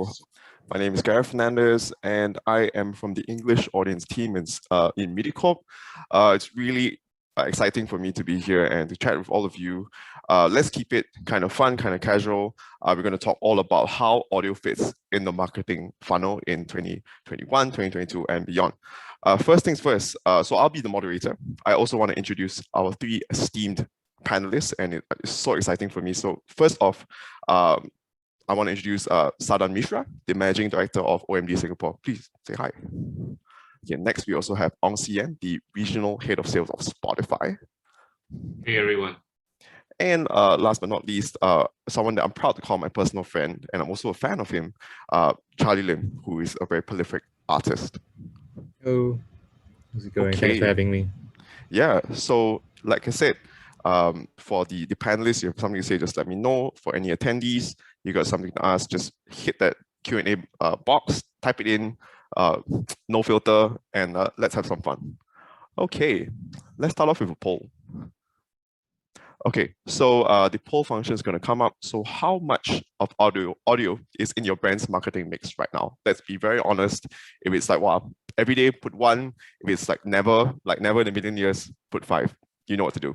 So my name is Gareth Fernandez, and I am from the English audience team in Mediacorp. It's really exciting for me to be here and to chat with all of you. Let's keep it kind of fun, kind of casual. We're going to talk all about how audio fits in the marketing funnel in 2021, 2022, and beyond. First things first, so I'll be the moderator. I also want to introduce our three esteemed panelists, and it's so exciting for me. So first off, I want to introduce Sadhan Mishra, the Managing Director of OMD Singapore. Please say hi. Okay, next, we also have Ong Sian, the Regional Head of Sales of Spotify. Hey, everyone. And last but not least, someone that I'm proud to call my personal friend, and I'm also a fan of him, Charlie Lim, who is a very prolific artist. Hello. How's it going? Okay. Thanks for having me. Yeah, so like I said, for the panelists, you have something to say, just let me know. For any attendees, you got something to ask, just hit that Q&A box, type it in, no filter, and let's have some fun. Okay, let's start off with a poll. Okay, so the poll function is going to come up. So how much of audio is in your brand's marketing mix right now? Let's be very honest. If it's like, wow, every day, put 1. If it's like never in a million years, put 5. You know what to do.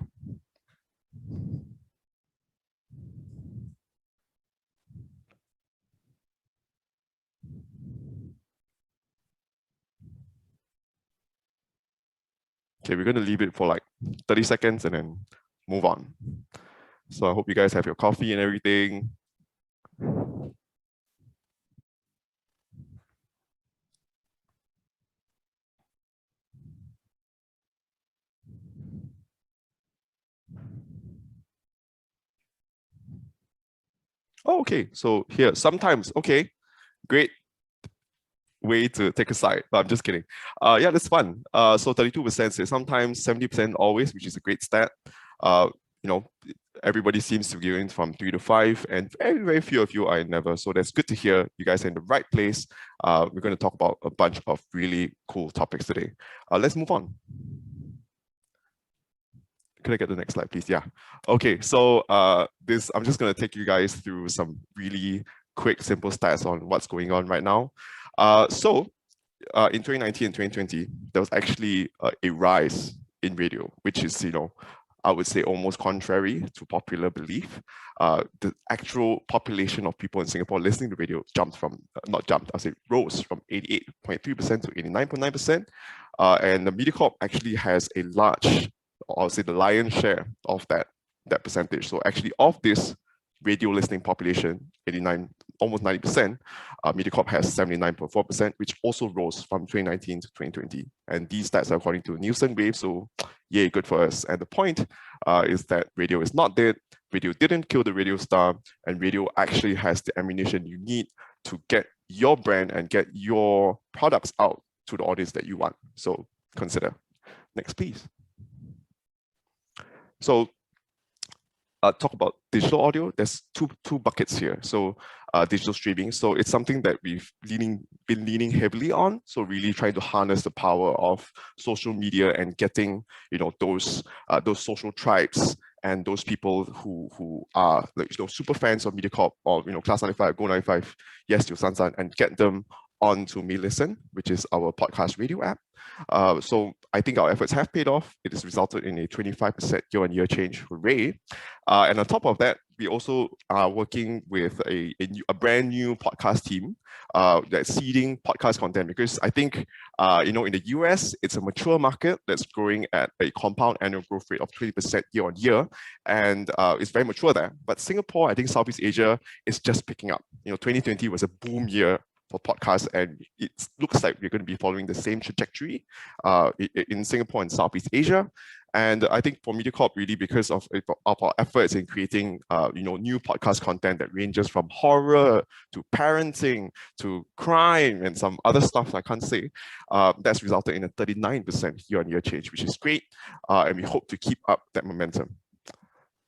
Okay, we're going to leave it for like 30 seconds and then move on. So I hope you guys have your coffee and everything. Oh, okay, so here, sometimes, okay, great way to take a side, but I'm just kidding. Yeah, that's fun. So 32% say sometimes, 70% always, which is a great stat. You know, everybody seems to be going from 3 to 5, and very, very few of you are in never. So that's good to hear. You guys are in the right place. We're going to talk about a bunch of really cool topics today. Let's move on. Could I get the next slide, please? Yeah. Okay, so I'm just going to take you guys through some really quick, simple stats on what's going on right now. In 2019 and 2020, there was actually a rise in radio, which is, I would say almost contrary to popular belief. The actual population of people in Singapore listening to radio rose from 88.3% to 89.9%. And the Mediacorp actually has a large, I would say the lion's share of that percentage. So actually of this radio listening population, almost 90%, Mediacorp has 79.4%, which also rose from 2019 to 2020. And these stats are according to Nielsen Wave, so yay, good for us. And the point is that radio is not dead, radio didn't kill the radio star, and radio actually has the ammunition you need to get your brand and get your products out to the audience that you want. So consider. Next, please. So talk about digital audio. There's two buckets here. So digital streaming. So it's something that we've been leaning heavily on. So really trying to harness the power of social media and getting those social tribes and those people who are super fans of Mediacorp or Class 95, Go 95, Yes to Sansan, and get them onto Me Listen, which is our podcast radio app. So I think our efforts have paid off. It has resulted in a 25% year-on-year change. Hooray. And on top of that, we also are working with a brand new podcast team that's seeding podcast content, because I think, in the US, it's a mature market that's growing at a compound annual growth rate of 20% year-on-year. And it's very mature there. But Singapore, I think Southeast Asia is just picking up. 2020 was a boom year for podcasts, and it looks like we're going to be following the same trajectory in Singapore and Southeast Asia. And I think for Mediacorp, really because of our efforts in creating new podcast content that ranges from horror to parenting to crime and some other stuff I can't say, that's resulted in a 39% year-on-year change, which is great. And we hope to keep up that momentum.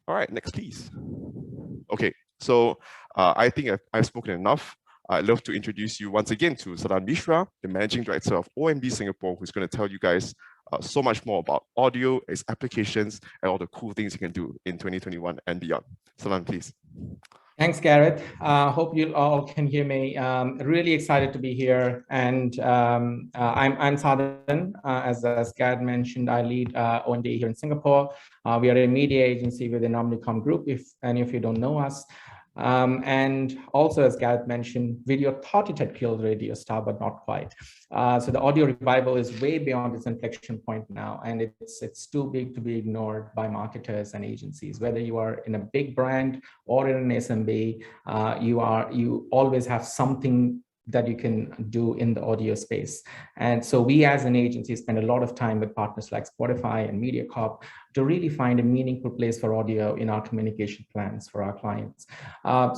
All right, next please. Okay, so I think I've spoken enough. I'd love to introduce you once again to Sadhan Mishra, the Managing Director of OMD Singapore, who's going to tell you guys so much more about audio, its applications, and all the cool things you can do in 2021 and beyond. Sadhan, please. Thanks, Gareth. Hope you all can hear me. Really excited to be here. And I'm Sadhan. As Gareth mentioned, I lead O&D here in Singapore. We are a media agency within Omnicom Group, if any of you don't know us. And also, as Gareth mentioned, video thought it had killed radio star, but not quite. So the audio revival is way beyond its inflection point now, and it's too big to be ignored by marketers and agencies. Whether you are in a big brand or in an SMB, you always have something that you can do in the audio space. And so we as an agency spend a lot of time with partners like Spotify and Mediacorp to really find a meaningful place for audio in our communication plans for our clients.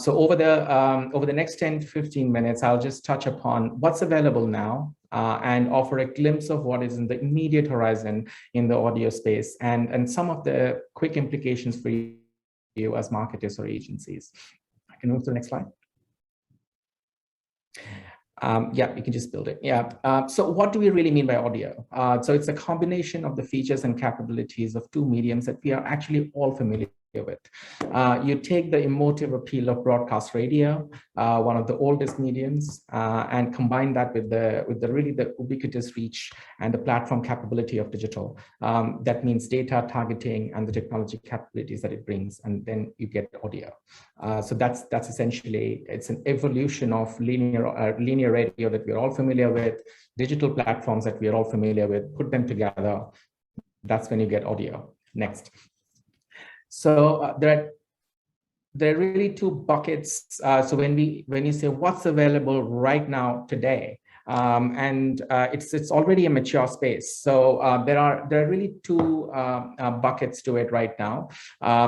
So over the next 10 to 15 minutes, I'll just touch upon what's available now and offer a glimpse of what is in the immediate horizon in the audio space and some of the quick implications for you as marketers or agencies. I can move to the next slide. Yeah, you can just build it. Yeah. So what do we really mean by audio? So it's a combination of the features and capabilities of two mediums that we are actually all familiar with. You take the emotive appeal of broadcast radio, one of the oldest mediums, and combine that with the ubiquitous reach and the platform capability of digital. That means data targeting and the technology capabilities that it brings, and then you get audio. So that's essentially, it's an evolution of linear radio that we're all familiar with, digital platforms that we're all familiar with, put them together. That's when you get audio. Next. So there are really two buckets. So when you say what's available right now today, it's already a mature space. So there are really two buckets to it right now.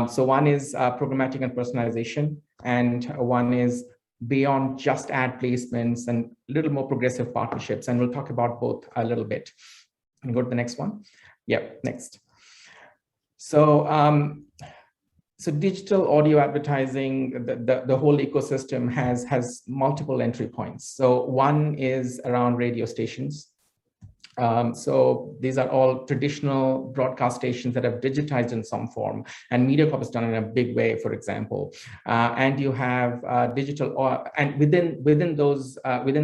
So one is programmatic and personalization, and one is beyond just ad placements and a little more progressive partnerships. And we'll talk about both a little bit. Can you go to the next one? Yep, next. So digital audio advertising, the whole ecosystem has multiple entry points. So one is around radio stations. So these are all traditional broadcast stations that have digitized in some form, and Mediacorp has done it in a big way, for example. And you have digital, and within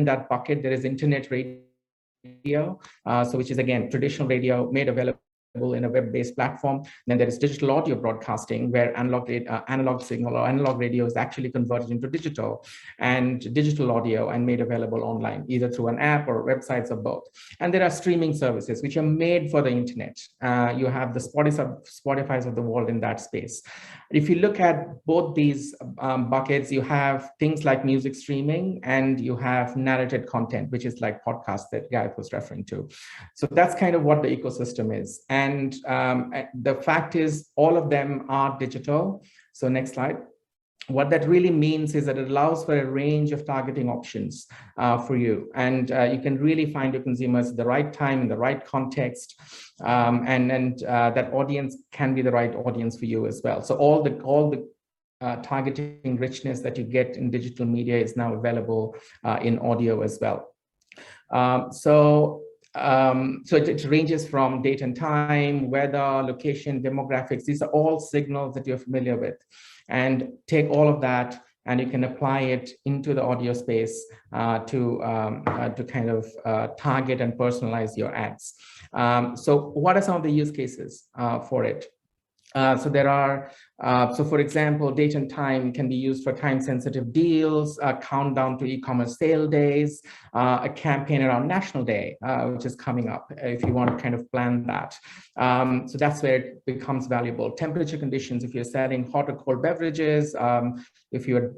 that bucket, there is internet radio, so which is again traditional radio made available in a web-based platform. Then there is digital audio broadcasting, where analog signal or analog radio is actually converted into digital audio and made available online, either through an app or websites or both. And there are streaming services which are made for the internet. You have the Spotifys of the world in that space. If you look at both these buckets, you have things like music streaming, and you have narrated content, which is like podcasts that Gareth was referring to. So that's kind of what the ecosystem is. And the fact is, all of them are digital. So next slide. What that really means is that it allows for a range of targeting options for you. And you can really find your consumers at the right time, in the right context. And that audience can be the right audience for you as well. So all the targeting richness that you get in digital media is now available in audio as well. So it ranges from date and time, weather, location, demographics. These are all signals that you're familiar with. And take all of that and you can apply it into the audio space to kind of target and personalize your ads. So what are some of the use cases for it? So there are, so for example, date and time can be used for time-sensitive deals, a countdown to e-commerce sale days, a campaign around National Day, which is coming up, if you want to kind of plan that. So that's where it becomes valuable. Temperature conditions, if you're selling hot or cold beverages, if you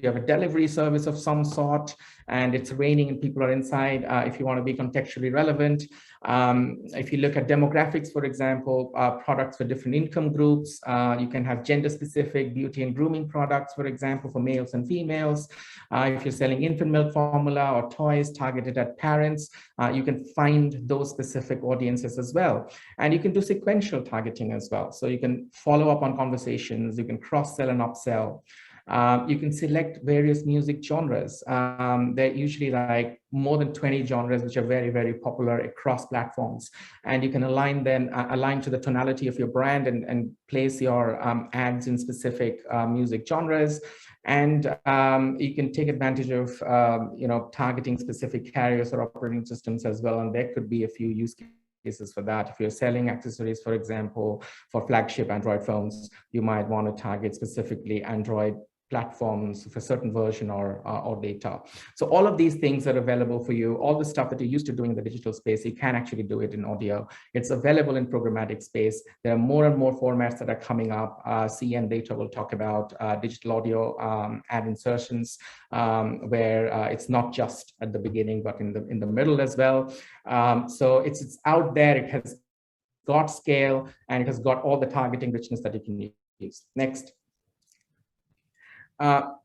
have a delivery service of some sort and it's raining and people are inside, if you want to be contextually relevant. If you look at demographics, for example, products for different income groups, you can have gender-specific beauty and grooming products, for example, for males and females. If you're selling infant milk formula or toys targeted at parents, you can find those specific audiences as well. And you can do sequential targeting as well. So you can follow up on conversations, you can cross-sell and upsell. You can select various music genres. They're usually like more than 20 genres, which are very, very popular across platforms. And you can align to the tonality of your brand and place your ads in specific music genres. And you can take advantage of targeting specific carriers or operating systems as well. And there could be a few use cases for that. If you're selling accessories, for example, for flagship Android phones, you might want to target specifically Android platforms for a certain version or data. So all of these things are available for you. All the stuff that you're used to doing in the digital space, you can actually do it in audio. It's available in programmatic space. There are more and more formats that are coming up. CN later will talk about digital audio ad insertions, where it's not just at the beginning, but in the middle as well. So it's out there. It has got scale, and it has got all the targeting richness that you can use. Next.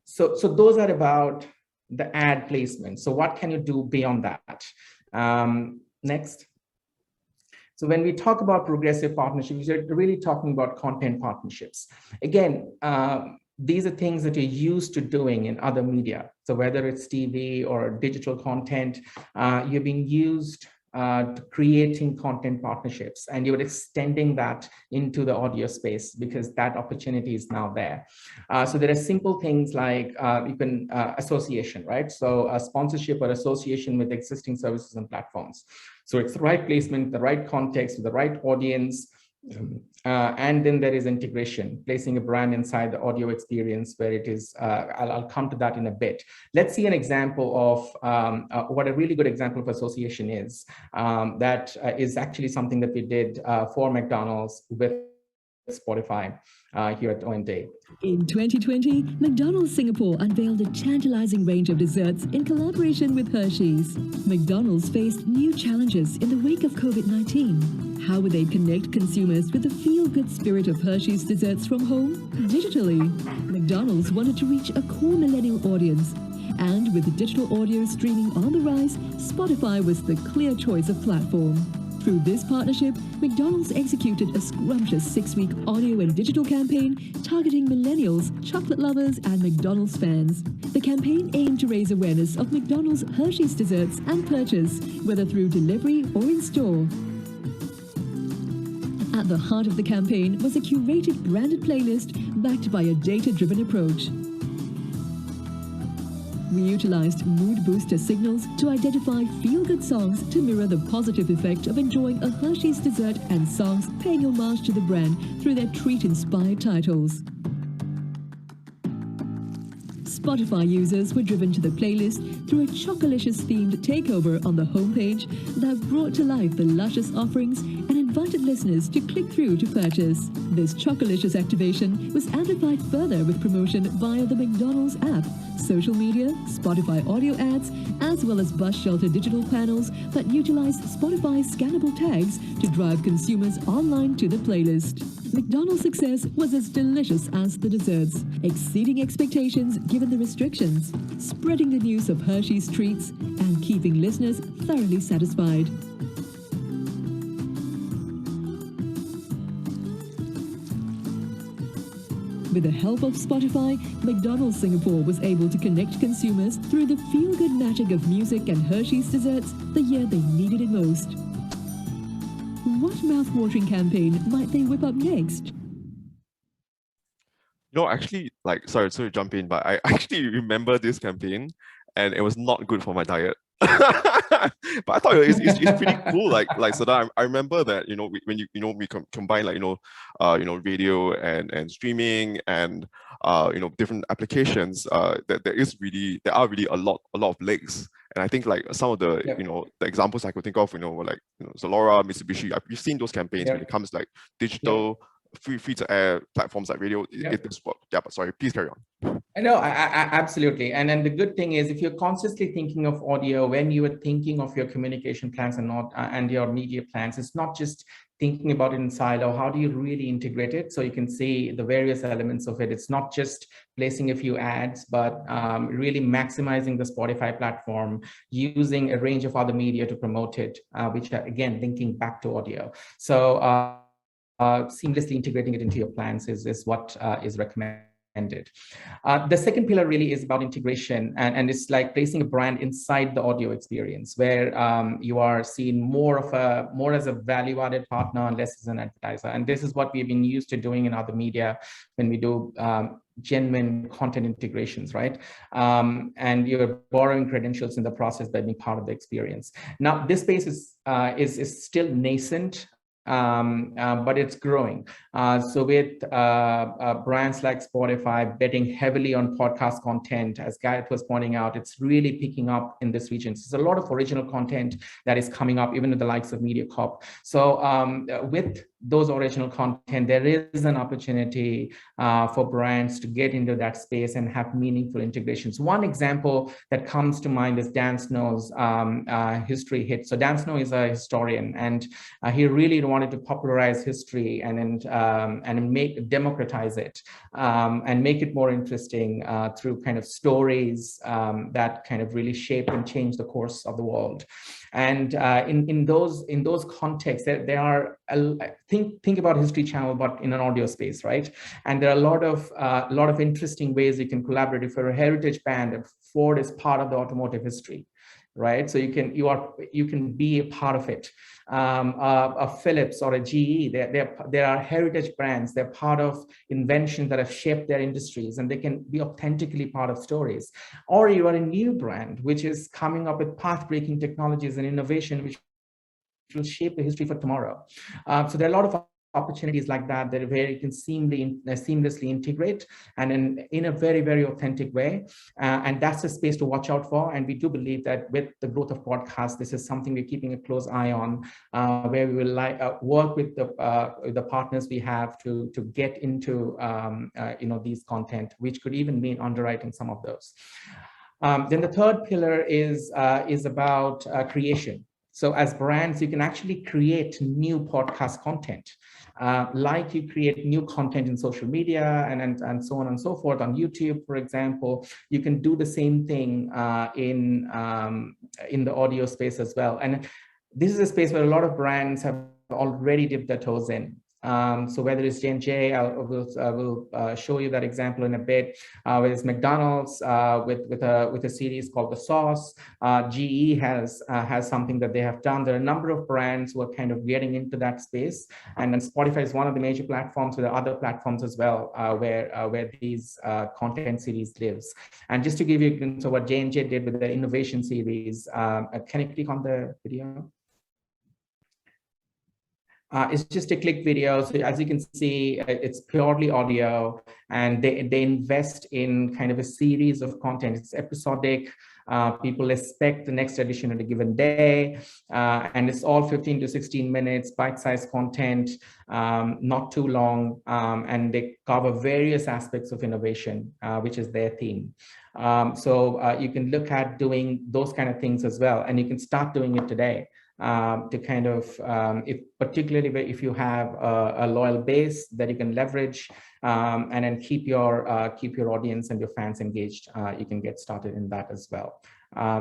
So those are about the ad placement. So what can you do beyond that? Next. So when we talk about progressive partnerships, we're really talking about content partnerships. Again, these are things that you're used to doing in other media. So whether it's TV or digital content, you're being used to creating content partnerships, and you're extending that into the audio space because that opportunity is now there. So there are simple things like you can association, right? So a sponsorship or association with existing services and platforms. So it's the right placement, the right context, the right audience. And then there is integration, placing a brand inside the audio experience where it is, I'll come to that in a bit. Let's see an example of what a really good example of association is. That is actually something that we did for McDonald's with Spotify here at OND. In 2020, McDonald's Singapore unveiled a tantalizing range of desserts in collaboration with Hershey's. McDonald's faced new challenges in the wake of COVID-19. How would they connect consumers with the feel-good spirit of Hershey's desserts from home? Digitally, McDonald's wanted to reach a core millennial audience. And with digital audio streaming on the rise, Spotify was the clear choice of platform. Through this partnership, McDonald's executed a scrumptious 6-week audio and digital campaign targeting millennials, chocolate lovers, and McDonald's fans. The campaign aimed to raise awareness of McDonald's Hershey's desserts and purchase, whether through delivery or in store. At the heart of the campaign was a curated branded playlist backed by a data-driven approach. We utilized mood booster signals to identify feel-good songs to mirror the positive effect of enjoying a Hershey's dessert and songs paying homage to the brand through their treat-inspired titles. Spotify users were driven to the playlist through a Chocolicious-themed takeover on the homepage that brought to life the luscious offerings and invited listeners to click through to purchase. This Chocolicious activation was amplified further with promotion via the McDonald's app, social media, Spotify audio ads, as well as bus shelter digital panels that utilized Spotify's scannable tags to drive consumers online to the playlist. McDonald's success was as delicious as the desserts, exceeding expectations given the restrictions, spreading the news of Hershey's treats, and keeping listeners thoroughly satisfied. With the help of Spotify, McDonald's Singapore was able to connect consumers through the feel-good magic of music and Hershey's desserts the year they needed it most. What mouth-watering campaign might they whip up next? No, actually, sorry to jump in, but I actually remember this campaign, and it was not good for my diet. But I thought it's pretty cool. Sadhan, I remember that when we combine radio and streaming and different applications. That there are really a lot of legs. And I think some of the the examples I could think of were Zalora, Mitsubishi. We've seen those campaigns when it comes digital. Free to air platforms like radio. It does work. Yeah, but sorry, please carry on. No, absolutely. And then the good thing is, if you're consciously thinking of audio when you are thinking of your communication plans and your media plans, it's not just thinking about it in silo. How do you really integrate it so you can see the various elements of it? It's not just placing a few ads, but really maximizing the Spotify platform, using a range of other media to promote it, which are again linking back to audio. So seamlessly integrating it into your plans is what is recommended. intended. The second pillar really is about integration, and it's like placing a brand inside the audio experience, where you are seen more as a value-added partner and less as an advertiser. And this is what we've been used to doing in other media when we do genuine content integrations, right? And you're borrowing credentials in the process by being part of the experience. Now, this space is still nascent, but it's growing. So with brands like Spotify betting heavily on podcast content, as Gareth was pointing out, it's really picking up in this region. So there's a lot of original content that is coming up, even with the likes of Mediacorp. So with those original content, there is an opportunity for brands to get into that space and have meaningful integrations. One example that comes to mind is Dan Snow's history hit. So Dan Snow is a historian, and he really wanted to popularize history and democratize it and make it more interesting through kind of stories that kind of really shape and change the course of the world. And in those contexts, there are think about History Channel, but in an audio space, right? And there are a lot of interesting ways you can collaborate. If you're a heritage band, Ford is part of the automotive history, right? So you can be a part of it. A Philips or a GE, there are heritage brands. They're part of inventions that have shaped their industries, and they can be authentically part of stories. Or you are a new brand which is coming up with path-breaking technologies and innovation which will shape the history for tomorrow. So there are a lot of opportunities like that where you can seamlessly integrate and in a very, very authentic way. And that's a space to watch out for. And we do believe that with the growth of podcasts, this is something we're keeping a close eye on, where we will work with the partners we have to get into these content, which could even mean underwriting some of those. Then the third pillar is about creation. So as brands, you can actually create new podcast content, like you create new content in social media and so on and so forth on YouTube, for example. You can do the same thing in the audio space as well. And this is a space where a lot of brands have already dipped their toes in. So whether it's J&J, I will show you that example in a bit. Whether it's McDonald's with a series called The Sauce, GE has something that they have done. There are a number of brands who are kind of getting into that space, and then Spotify is one of the major platforms. There are other platforms as well where these content series lives. And just to give you a glimpse of what J&J did with the innovation series, can you click on the video? It's just a click video. So as you can see, it's purely audio, and they invest in kind of a series of content. It's episodic. People expect the next edition on a given day, and it's all 15 to 16 minutes, bite-sized content, not too long, and they cover various aspects of innovation, which is their theme. So you can look at doing those kind of things as well, and you can start doing it today. To kind of, particularly if you have a loyal base that you can leverage, and then keep your audience and your fans engaged, you can get started in that as well.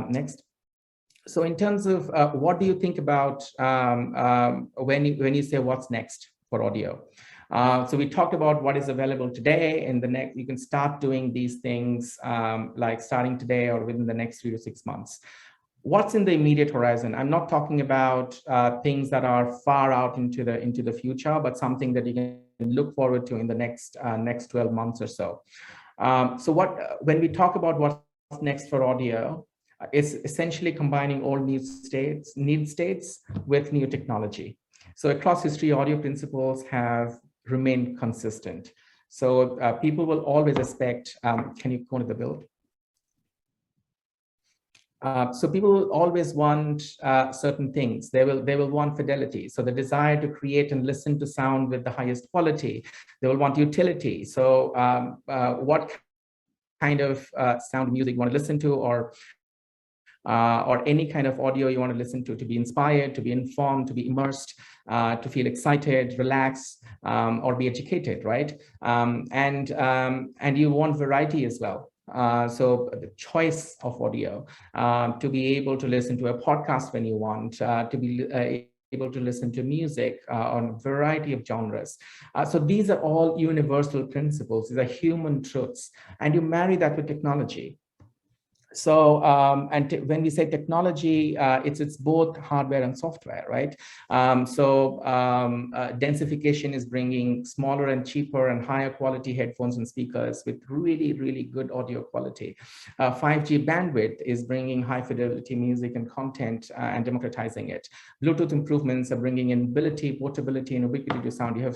Next. So in terms of what do you think about when you say what's next for audio? So we talked about what is available today. In the next, you can start doing these things like starting today or within the next 3 to 6 months. What's in the immediate horizon? I'm not talking about things that are far out into the future, but something that you can look forward to in the next 12 months or so. So when we talk about what's next for audio, it's essentially combining old need states with new technology. So across history, audio principles have remained consistent. So people will always expect. Can you go to the build? So people will always want certain things. They will want fidelity. So the desire to create and listen to sound with the highest quality. They will want utility. So what kind of sound music you want to listen to, or any kind of audio you want to listen to be inspired, to be informed, to be immersed, to feel excited, relaxed, or be educated, right? And you want variety as well. So the choice of audio, to be able to listen to a podcast when you want, to be able to listen to music on a variety of genres. So these are all universal principles. These are human truths. And you marry that with technology. So, when we say technology, it's both hardware and software, right? Densification is bringing smaller and cheaper and higher quality headphones and speakers with really, really good audio quality. 5G bandwidth is bringing high fidelity music and content and democratizing it. Bluetooth improvements are bringing in ability, portability, and ubiquity to sound. You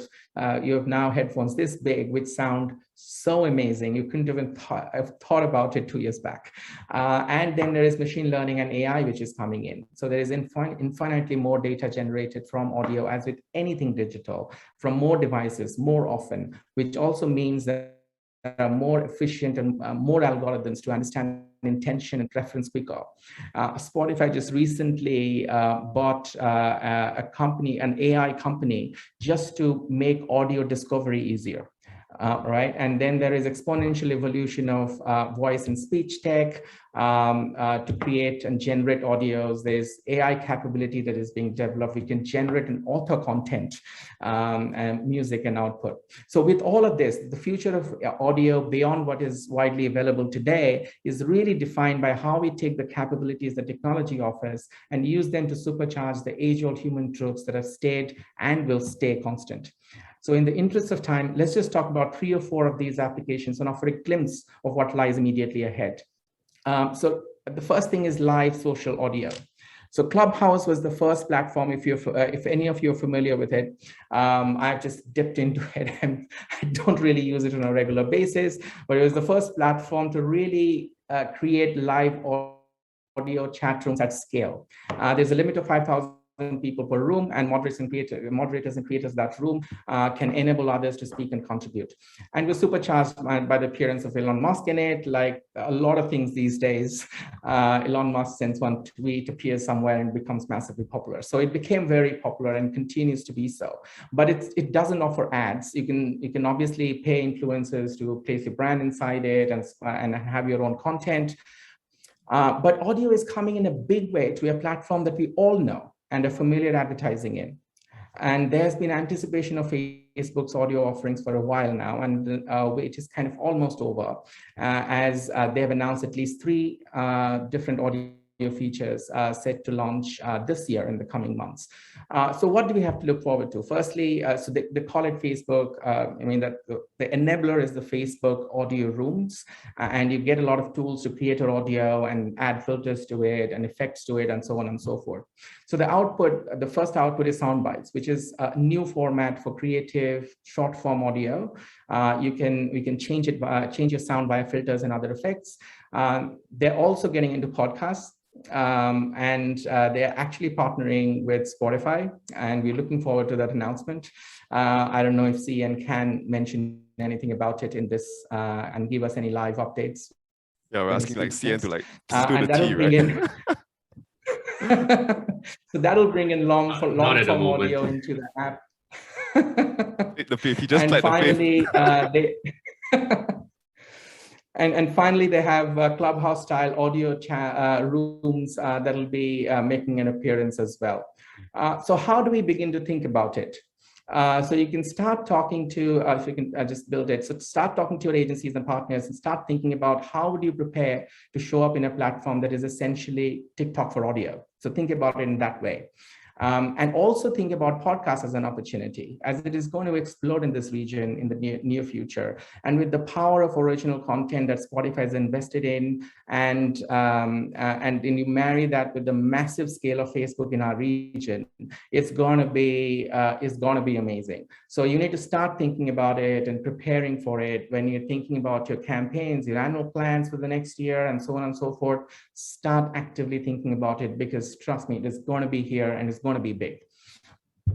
have now headphones this big which sound so amazing. You couldn't even have thought about it 2 years back. And then there is machine learning and AI, which is coming in. So there is infinitely more data generated from audio, as with anything digital, from more devices, more often, which also means that there are more efficient and more algorithms to understand intention and preference quicker. Spotify just recently bought a company, an AI company, just to make audio discovery easier. Right, and then there is exponential evolution of voice and speech tech to create and generate audios. There's AI capability that is being developed. We can generate and author content and music and output. So with all of this, the future of audio beyond what is widely available today is really defined by how we take the capabilities that technology offers and use them to supercharge the age-old human truths that have stayed and will stay constant. So in the interest of time, let's just talk about 3 or 4 of these applications and offer a glimpse of what lies immediately ahead. So the first thing is live social audio. So Clubhouse was the first platform, if any of you are familiar with it. I've just dipped into it and I don't really use it on a regular basis, but it was the first platform to really create live audio chat rooms at scale. There's a limit of 5,000 people per room, and moderators and creators of that room can enable others to speak and contribute. And we're supercharged by the appearance of Elon Musk in it. Like a lot of things these days, Elon Musk sends one tweet, appears somewhere, and becomes massively popular. So it became very popular and continues to be so. But it doesn't offer ads. You can obviously pay influencers to place your brand inside it and have your own content. But audio is coming in a big way to a platform that we all know and are familiar advertising in. And there's been anticipation of Facebook's audio offerings for a while now, and it is kind of almost over, as they have announced at least 3 different audio features set to launch this year in the coming months. So what do we have to look forward to? Firstly, so they call it Facebook. I mean, that the enabler is the Facebook audio rooms, and you get a lot of tools to create your audio and add filters to it and effects to it and so on and so forth. So the first output is sound bites, which is a new format for creative short form audio. We can change your sound via filters and other effects. They're also getting into podcasts. And they're actually partnering with Spotify, and we're looking forward to that announcement. I don't know if CN can mention anything about it in this and give us any live updates. Yeah, we're asking like CN to like spill the tea, right? So that'll bring in long form audio into the app. The fifth, he just and finally, the And finally, they have Clubhouse-style audio rooms that'll be making an appearance as well. So how do we begin to think about it? So you can start talking to, if you can just build it. So start talking to your agencies and partners and start thinking about how would you prepare to show up in a platform that is essentially TikTok for audio. So think about it in that way. And also think about podcasts as an opportunity, as it is going to explode in this region in the near future. And with the power of original content that Spotify has invested in, and then you marry that with the massive scale of Facebook in our region, it's going to be amazing. So you need to start thinking about it and preparing for it when you're thinking about your campaigns, your annual plans for the next year, and so on and so forth. Start actively thinking about it, because trust me, it's going to be here and it's going to be big.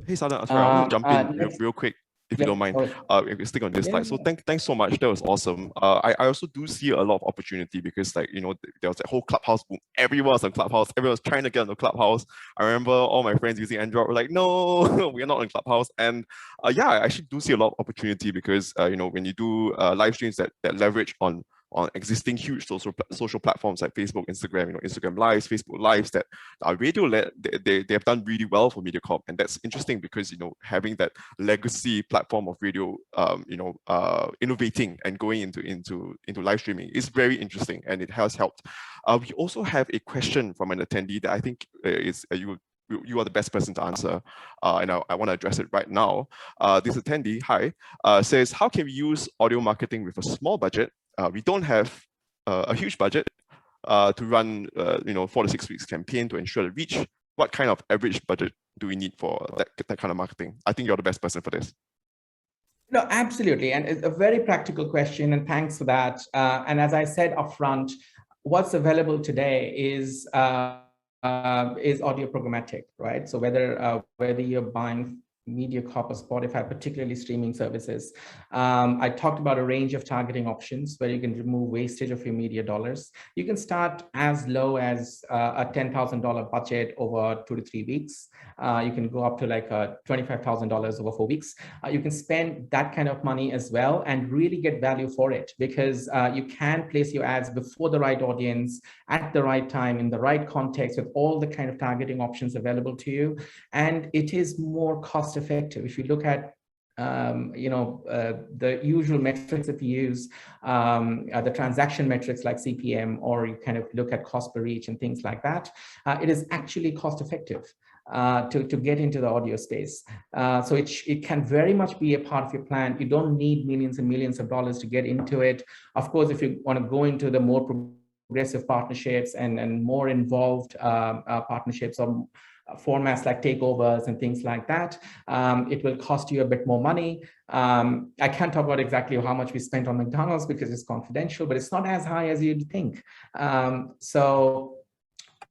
Hey Sadhan, sorry, I want to jump in real quick, if you don't mind. If you stick on this slide. So thanks so much. That was awesome. I also do see a lot of opportunity, because like, you know, there was a whole Clubhouse boom. Everyone was on Clubhouse. Everyone was trying to get on the Clubhouse. I remember all my friends using Android were like, no, we are not on Clubhouse. And yeah, I actually do see a lot of opportunity, because you know, when you do live streams that leverage on on existing huge social platforms like Facebook, Instagram, Instagram Lives, Facebook Lives that are radio-led. They have done really well for Mediacorp, and that's interesting because having that legacy platform of radio, innovating and going into live streaming is very interesting, and it has helped. We also have a question from an attendee that I think is you are the best person to answer, and I want to address it right now. This attendee, hi, says, how can we use audio marketing with a small budget? We don't have a huge budget to run 4 to 6 weeks campaign to ensure the reach. What kind of average budget do we need for that kind of marketing? I think you're the best person for this. No, absolutely. And it's a very practical question, and thanks for that. And as I said upfront, what's available today is audio programmatic, right? So whether you're buying Mediacorp or Spotify, particularly streaming services, I talked about a range of targeting options where you can remove wastage of your media dollars. You can start as low as a $10,000 budget over 2 to 3 weeks. You can go up to like $25,000 over 4 weeks. You can spend that kind of money as well and really get value for it, because you can place your ads before the right audience at the right time in the right context with all the kind of targeting options available to you. And it is more cost effective. If you look at the usual metrics that we use, the transaction metrics like CPM, or you kind of look at cost per reach and things like that, it is actually cost effective to get into the audio space. So it can very much be a part of your plan. You don't need millions and millions of dollars to get into it. Of course, if you want to go into the more progressive partnerships and more involved partnerships or formats like takeovers and things like that, it will cost you a bit more money. I can't talk about exactly how much we spent on McDonald's because it's confidential, but it's not as high as you'd think. So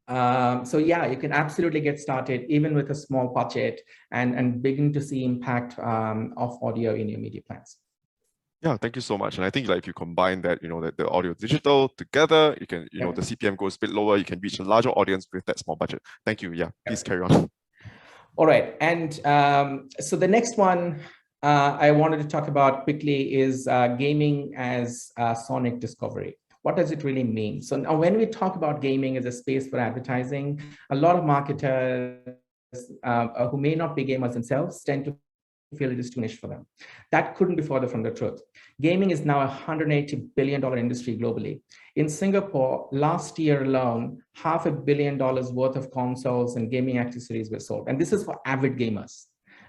yeah, you can absolutely get started even with a small budget and begin to see impact of audio in your media plans. Yeah, thank you so much. And I think if you combine that, that the audio digital together, you can, the CPM goes a bit lower, you can reach a larger audience with that small budget. Thank you. Yeah, please carry on. All right. And so the next one I wanted to talk about quickly is gaming as sonic discovery. What does it really mean? So now when we talk about gaming as a space for advertising, a lot of marketers who may not be gamers themselves tend to feel it is too niche for them. That couldn't be further from the truth. Gaming is now a $180 billion industry globally. In Singapore, last year alone, $500 million worth of consoles and gaming accessories were sold. And this is for avid gamers,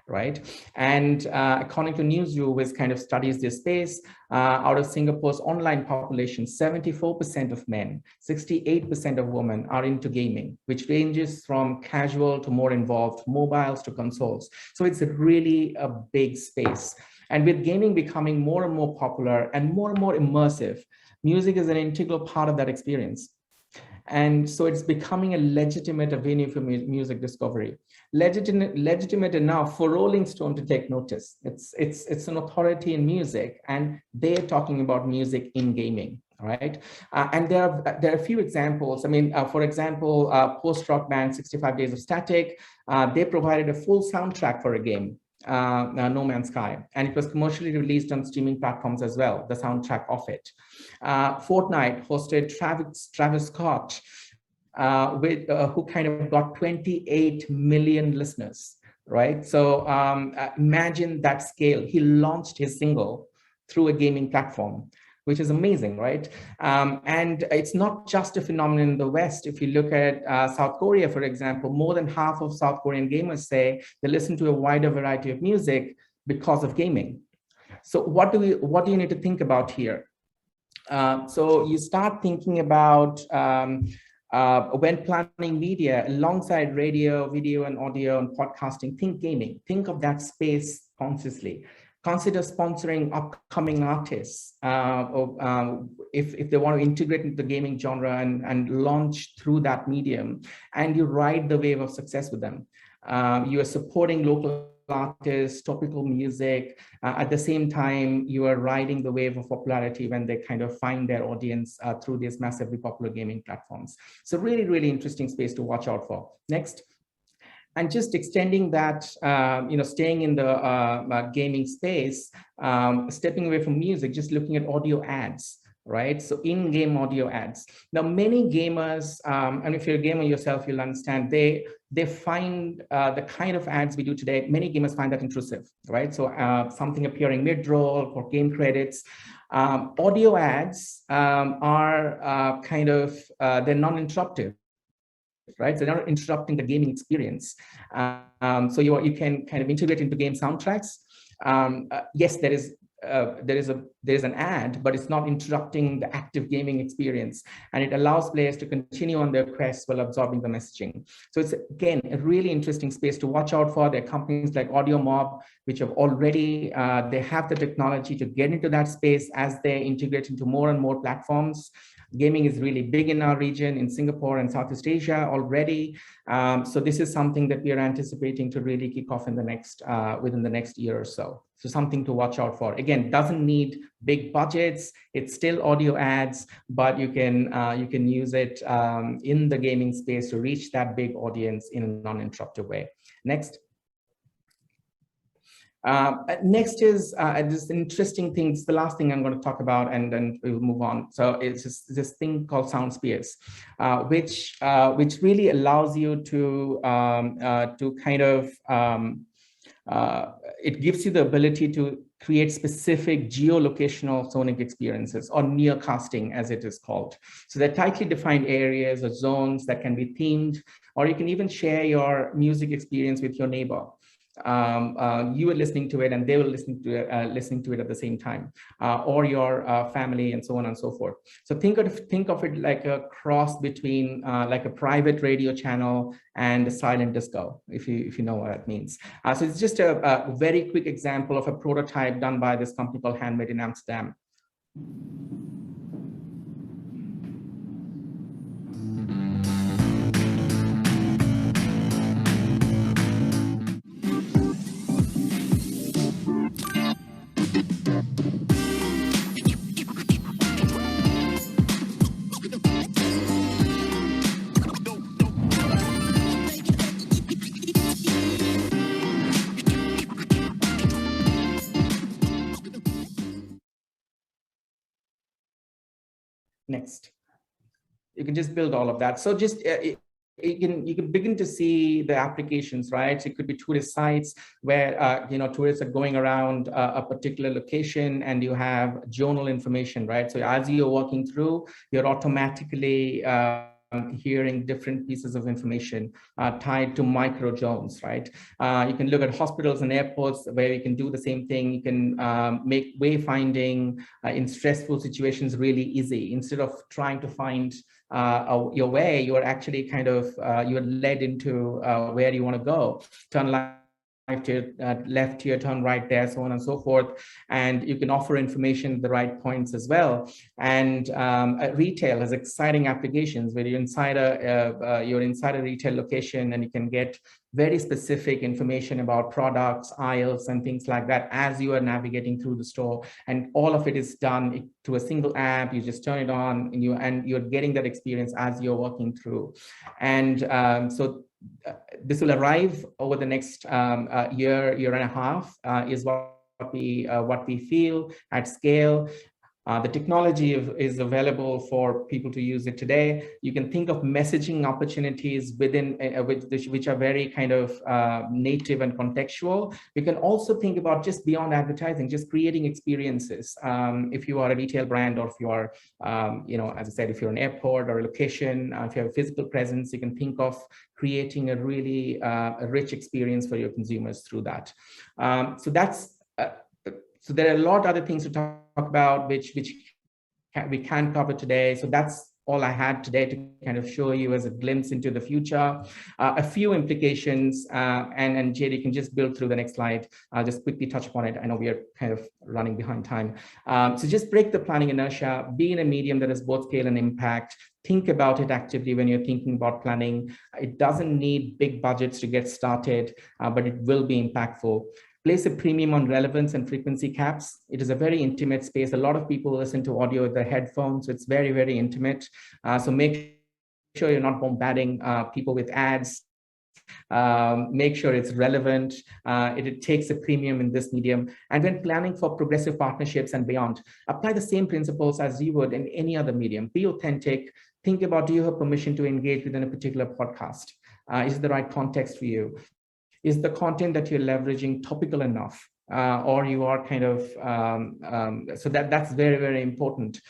right? And according to Newsview, which kind of studies this space, out of Singapore's online population, 74% of men, 68% of women are into gaming, which ranges from casual to more involved, mobiles to consoles. So it's really a big space. And with gaming becoming more and more popular and more immersive, music is an integral part of that experience. And so it's becoming a legitimate avenue for music discovery. Legitimate enough for Rolling Stone to take notice. It's an authority in music, and they're talking about music in gaming, right? And there are a few examples. I mean, for example, post-rock band 65 Days of Static, they provided a full soundtrack for a game, No Man's Sky, and it was commercially released on streaming platforms as well, the soundtrack of it. Fortnite hosted Travis Scott, who kind of got 28 million listeners, right? So imagine that scale. He launched his single through a gaming platform, which is amazing, right? And it's not just a phenomenon in the West. If you look at South Korea, for example, more than half of South Korean gamers say they listen to a wider variety of music because of gaming. So what do you need to think about here? So you start thinking about when planning media alongside radio, video, and audio and podcasting, think gaming. Think of that space consciously. Consider sponsoring upcoming artists if they want to integrate into the gaming genre and launch through that medium, and you ride the wave of success with them. You are supporting local artists, topical music. At the same time, you are riding the wave of popularity when they kind of find their audience through these massively popular gaming platforms. So really, really interesting space to watch out for. Next. And just extending that, staying in the gaming space, stepping away from music, just looking at audio ads. right? So in-game audio ads. Now, many gamers, and if you're a gamer yourself, you'll understand, they find the kind of ads we do today, many gamers find that intrusive, right? So something appearing mid-roll for game credits. Audio ads are kind of, they're non-interruptive, right? So they're not interrupting the gaming experience. So you can kind of integrate into game soundtracks. Yes, there is an ad, but it's not interrupting the active gaming experience, and it allows players to continue on their quests while absorbing the messaging. So it's, again, a really interesting space to watch out for. There are companies like Audio Mob, which have already, they have the technology to get into that space as they integrate into more and more platforms. Gaming is really big in our region, in Singapore and Southeast Asia already. So this is something that we are anticipating to really kick off in the next, within the next year or so. So something to watch out for. Again, doesn't need big budgets. It's still audio ads, but you can use it in the gaming space to reach that big audience in a non-interruptive way. Next. Next is this interesting thing. It's the last thing I'm going to talk about, and then we'll move on. So it's just this thing called SoundSpheres, which really allows you to kind of it gives you the ability to create specific geolocational sonic experiences, or neocasting as it is called. So they're tightly defined areas or zones that can be themed, or you can even share your music experience with your neighbor. You were listening to it and they were listening to it at the same time, or your family, and so on and so forth. So think of it like a cross between like a private radio channel and a silent disco, if you know what that means. So it's just a very quick example of a prototype done by this company called Handmade in Amsterdam. Next, you can just build all of that. So just you can begin to see the applications, right? So it could be tourist sites where tourists are going around a particular location, and you have journal information, right? So as you're walking through, you're automatically hearing different pieces of information tied to micro zones, right? You can look at hospitals and airports where you can do the same thing. You can make wayfinding in stressful situations really easy. Instead of trying to find your way, you are actually kind of you're led into where you want to go. Turn left here, turn right there, so on and so forth. And you can offer information at the right points as well. And retail has exciting applications where you're inside a retail location, and you can get very specific information about products, aisles, and things like that as you are navigating through the store. And all of it is done through a single app. You just turn it on, and you're getting that experience as you're walking through. And so this will arrive over the next year and a half, is what we feel at scale. The technology is available for people to use it today. You can think of messaging opportunities within which are very kind of native and contextual. You can also think about just beyond advertising, just creating experiences. If you are a retail brand, or if you are, as I said, if you're an airport or a location, if you have a physical presence, you can think of creating a really rich experience for your consumers through that. So there are a lot of other things to talk about, which we can cover today. So that's all I had today to kind of show you as a glimpse into the future. A few implications, and JD can just build through the next slide. I'll just quickly touch upon it. I know we are kind of running behind time. So just break the planning inertia, be in a medium that has both scale and impact. Think about it actively when you're thinking about planning. It doesn't need big budgets to get started, but it will be impactful. Place a premium on relevance and frequency caps. It is a very intimate space. A lot of people listen to audio with their headphones, so it's very, very intimate. So make sure you're not bombarding people with ads. Make sure it's relevant. It takes a premium in this medium. And when planning for progressive partnerships and beyond, apply the same principles as you would in any other medium. Be authentic. Think about, do you have permission to engage within a particular podcast? Is it the right context for you? Is the content that you're leveraging topical enough? Or you are kind of, so that's very, very important.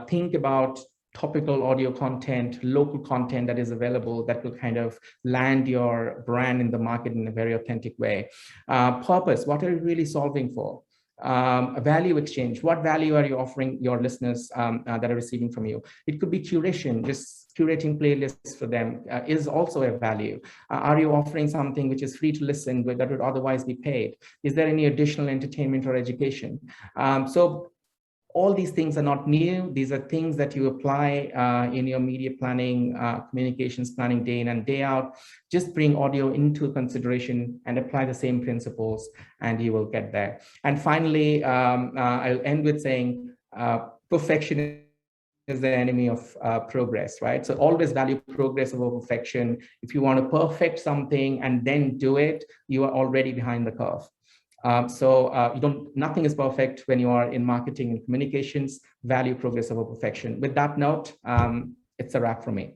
Think about topical audio content, local content that is available that will kind of land your brand in the market in a very authentic way. Purpose, what are you really solving for? A value exchange, what value are you offering your listeners that are receiving from you? It could be curation, just curating playlists for them is also a value. Are you offering something which is free to listen but that would otherwise be paid? Is there any additional entertainment or education? So all these things are not new. These are things that you apply in your media planning, communications planning day in and day out. Just bring audio into consideration and apply the same principles and you will get there. And finally, I'll end with saying perfection is the enemy of progress, right? So always value progress over perfection. If you want to perfect something and then do it, you are already behind the curve. Nothing is perfect when you are in marketing and communications. Value progress over perfection. With that note, it's a wrap for me.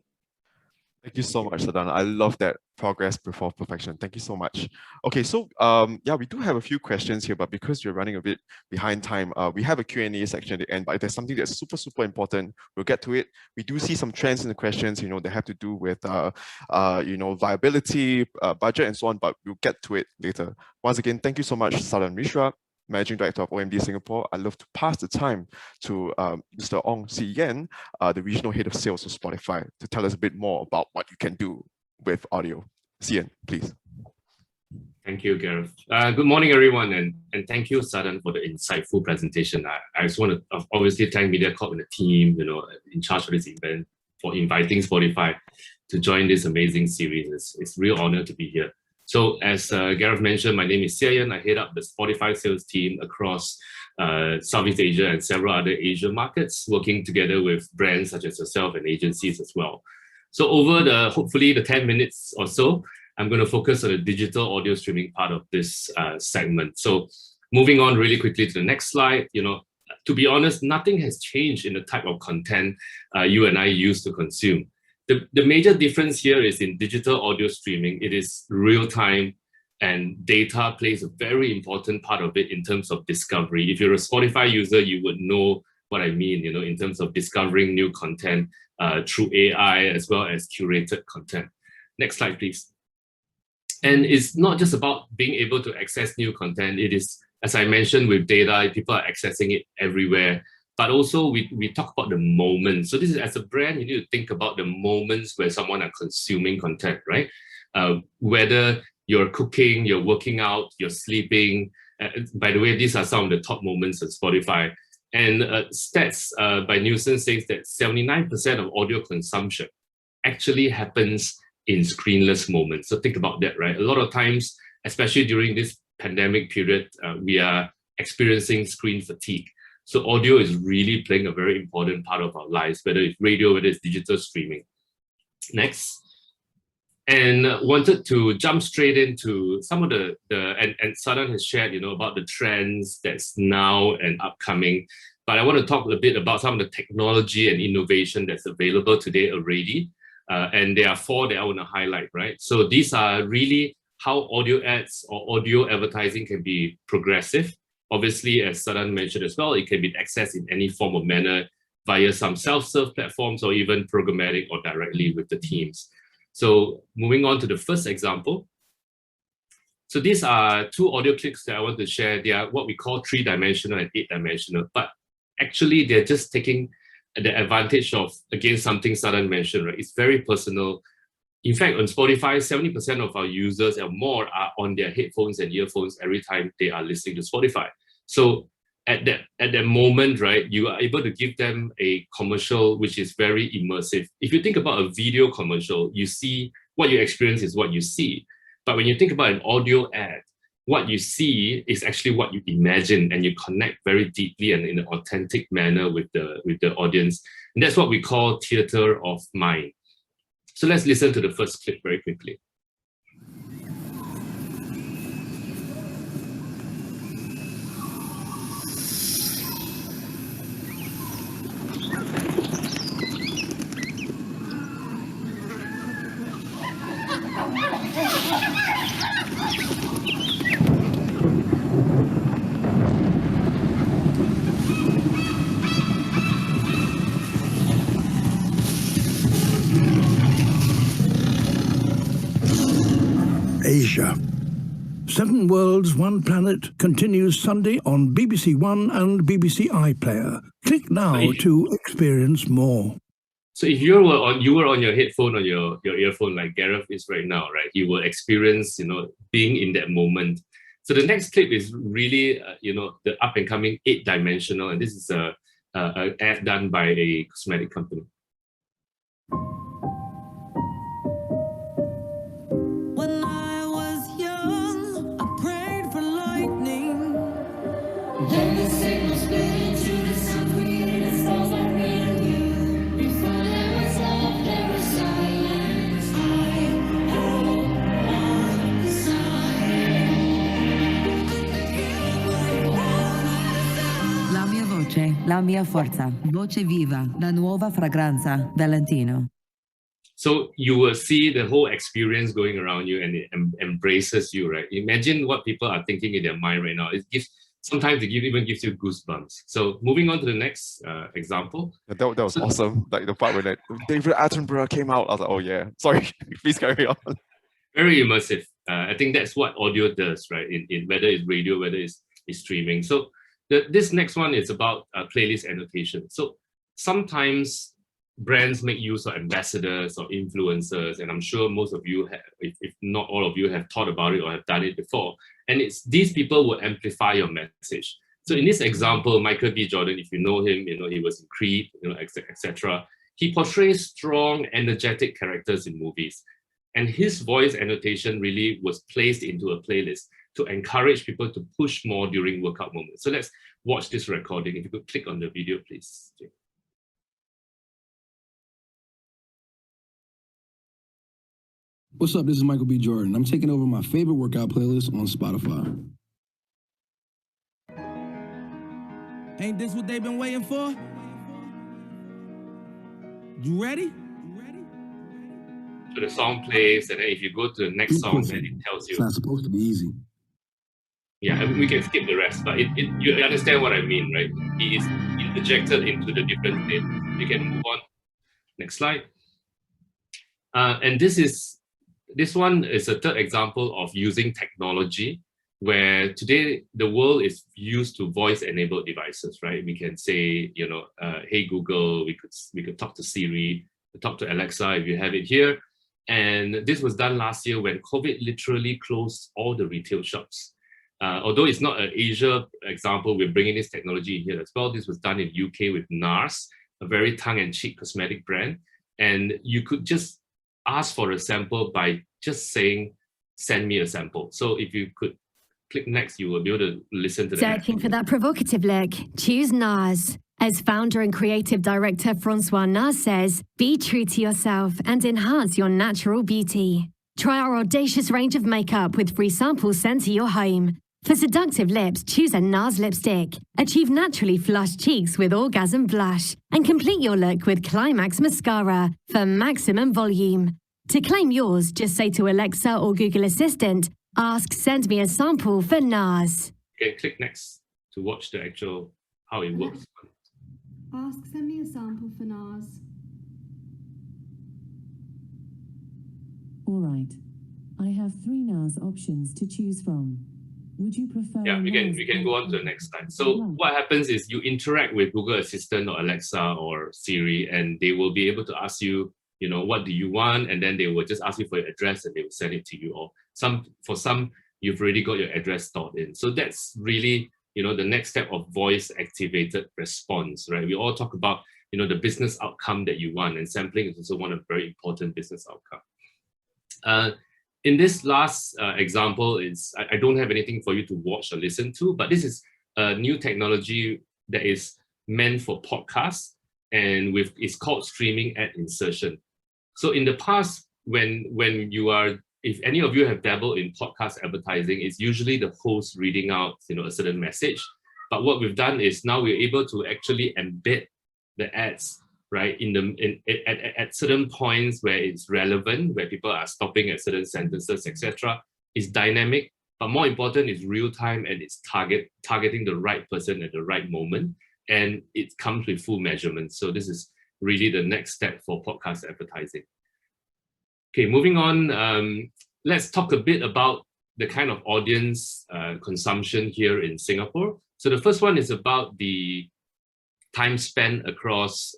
Thank you so much, Sadhan. I love that progress before perfection. Thank you so much. Okay, so yeah, we do have a few questions here, but because you're running a bit behind time, we have a Q&A section at the end, but if there's something that's super, super important, we'll get to it. We do see some trends in the questions, that have to do with, viability, budget and so on, but we'll get to it later. Once again, thank you so much, Sadhan Mishra, Managing Director of OMD Singapore. I'd love to pass the time to Mr. Ong Si Yen, the Regional Head of Sales of Spotify, to tell us a bit more about what you can do with audio. Si Yen, please. Thank you, Gareth. Good morning, everyone, and thank you, Sadhan, for the insightful presentation. I just want to obviously thank Mediacorp and the team, in charge of this event, for inviting Spotify to join this amazing series. It's a real honor to be here. So as Gareth mentioned, my name is Si Yen. I head up the Spotify sales team across Southeast Asia and several other Asian markets, working together with brands such as yourself and agencies as well. So over hopefully the 10 minutes or so, I'm going to focus on the digital audio streaming part of this segment. So moving on really quickly to the next slide, to be honest, nothing has changed in the type of content you and I use to consume. The major difference here is in digital audio streaming, it is real time and data plays a very important part of it in terms of discovery. If you're a Spotify user, you would know what I mean, in terms of discovering new content through AI as well as curated content. Next slide, please. And it's not just about being able to access new content. It is, as I mentioned, with data, people are accessing it everywhere. But also we talk about the moments. So this is, as a brand, you need to think about the moments where someone are consuming content, right? Whether you're cooking, you're working out, you're sleeping. By the way, these are some of the top moments on Spotify. And stats by Nielsen says that 79% of audio consumption actually happens in screenless moments. So think about that, right? A lot of times, especially during this pandemic period, we are experiencing screen fatigue. So audio is really playing a very important part of our lives, whether it's radio, whether it's digital streaming. Next. And wanted to jump straight into some of and Sadhan has shared, about the trends that's now and upcoming. But I want to talk a bit about some of the technology and innovation that's available today already. And there are 4 that I want to highlight, right? So these are really how audio ads or audio advertising can be progressive. Obviously, as Sadhan mentioned as well, it can be accessed in any form of manner via some self-serve platforms or even programmatic or directly with the teams. So moving on to the first example. So these are 2 audio clips that I want to share. They are what we call 3-dimensional and 8-dimensional, but actually they're just taking the advantage of, again, something Sadhan mentioned, right? It's very personal. In fact, on Spotify, 70% of our users or more are on their headphones and earphones every time they are listening to Spotify. So at that moment, right, you are able to give them a commercial which is very immersive. If you think about a video commercial, you see what you experience is what you see. But when you think about an audio ad, what you see is actually what you imagine, and you connect very deeply and in an authentic manner with the audience. And that's what we call theater of mind. So let's listen to the first clip very quickly. Asia. 7 Worlds, 1 Planet continues Sunday on BBC One and BBC iPlayer. Click now to experience more. So if you were on your headphone or your earphone like Gareth is right now, right? You will experience, being in that moment. So the next clip is really, the up and coming 8-dimensional, and this is a ad done by a cosmetic company. When I was young, I prayed for lightning. Then the signal split into the sun, created a stars I ran you. Before there was love, there was silence. I hold on sign. La mia voce, la mia forza. Voce viva, la nuova fragranza, Valentino. So you will see the whole experience going around you, and it embraces you, right? Imagine what people are thinking in their mind right now. Sometimes it even gives you goosebumps. So moving on to the next example. That was awesome. Like the part where David Attenborough came out, I was like, oh yeah. Sorry, please carry on. Very immersive. I think that's what audio does, right? In whether it's radio, whether it's streaming. So this next one is about playlist annotation. So sometimes brands make use of ambassadors or influencers, and I'm sure most of you have, if not all of you, have thought about it or have done it before. And these people will amplify your message. So in this example, Michael B. Jordan, if you know him, he was in Creed, etc. He portrays strong, energetic characters in movies, and his voice annotation really was placed into a playlist to encourage people to push more during workout moments. So let's watch this recording. If you could click on the video, please. What's up? This is Michael B. Jordan. I'm taking over my favorite workout playlist on Spotify. Ain't this what they've been waiting for? You ready? So the song plays, and then if you go to the next song, then it tells you. It's not supposed to be easy. Yeah, we can skip the rest, but you understand what I mean, right? He is interjected into the different states. We can move on. Next slide. And this one is a third example of using technology, where today the world is used to voice-enabled devices, right? We can say, hey Google, we could talk to Siri, talk to Alexa if you have it here. And this was done last year when COVID literally closed all the retail shops. Although it's not an Asia example, we're bringing this technology here as well. This was done in UK with NARS, a very tongue-in-cheek cosmetic brand. And you could just ask for a sample by just saying, send me a sample. So if you could click next, you will be able to listen to that. Searching for that provocative look? Choose NARS. As founder and creative director Francois NARS says, be true to yourself and enhance your natural beauty. Try our audacious range of makeup with free samples sent to your home. For seductive lips, choose a NARS lipstick. Achieve naturally flushed cheeks with Orgasm Blush. And complete your look with Climax Mascara for maximum volume. To claim yours, just say to Alexa or Google Assistant, ask send me a sample for NARS. You can click next to watch the actual, how it works. Ask send me a sample for NARS. All right. I have 3 NARS options to choose from. Would you prefer? Yeah, we can go on to the next slide. So what happens is you interact with Google Assistant or Alexa or Siri, and they will be able to ask you, what do you want? And then they will just ask you for your address and they will send it to you. Or for some, you've already got your address stored in. So that's really, the next step of voice activated response, right? We all talk about, the business outcome that you want, and sampling is also one of very important business outcome. In this last example, I don't have anything for you to watch or listen to, but this is a new technology that is meant for podcasts, and it's called streaming ad insertion. So in the past, when if any of you have dabbled in podcast advertising, it's usually the host reading out, a certain message. But what we've done is now we're able to actually embed the ads, right, at certain points where it's relevant, where people are stopping at certain sentences, etc. it's dynamic, but more important, it's real time and it's targeting the right person at the right moment. And it comes with full measurement. So this is really the next step for podcast advertising. Okay, moving on, let's talk a bit about the kind of audience consumption here in Singapore. So the first one is about the time spent across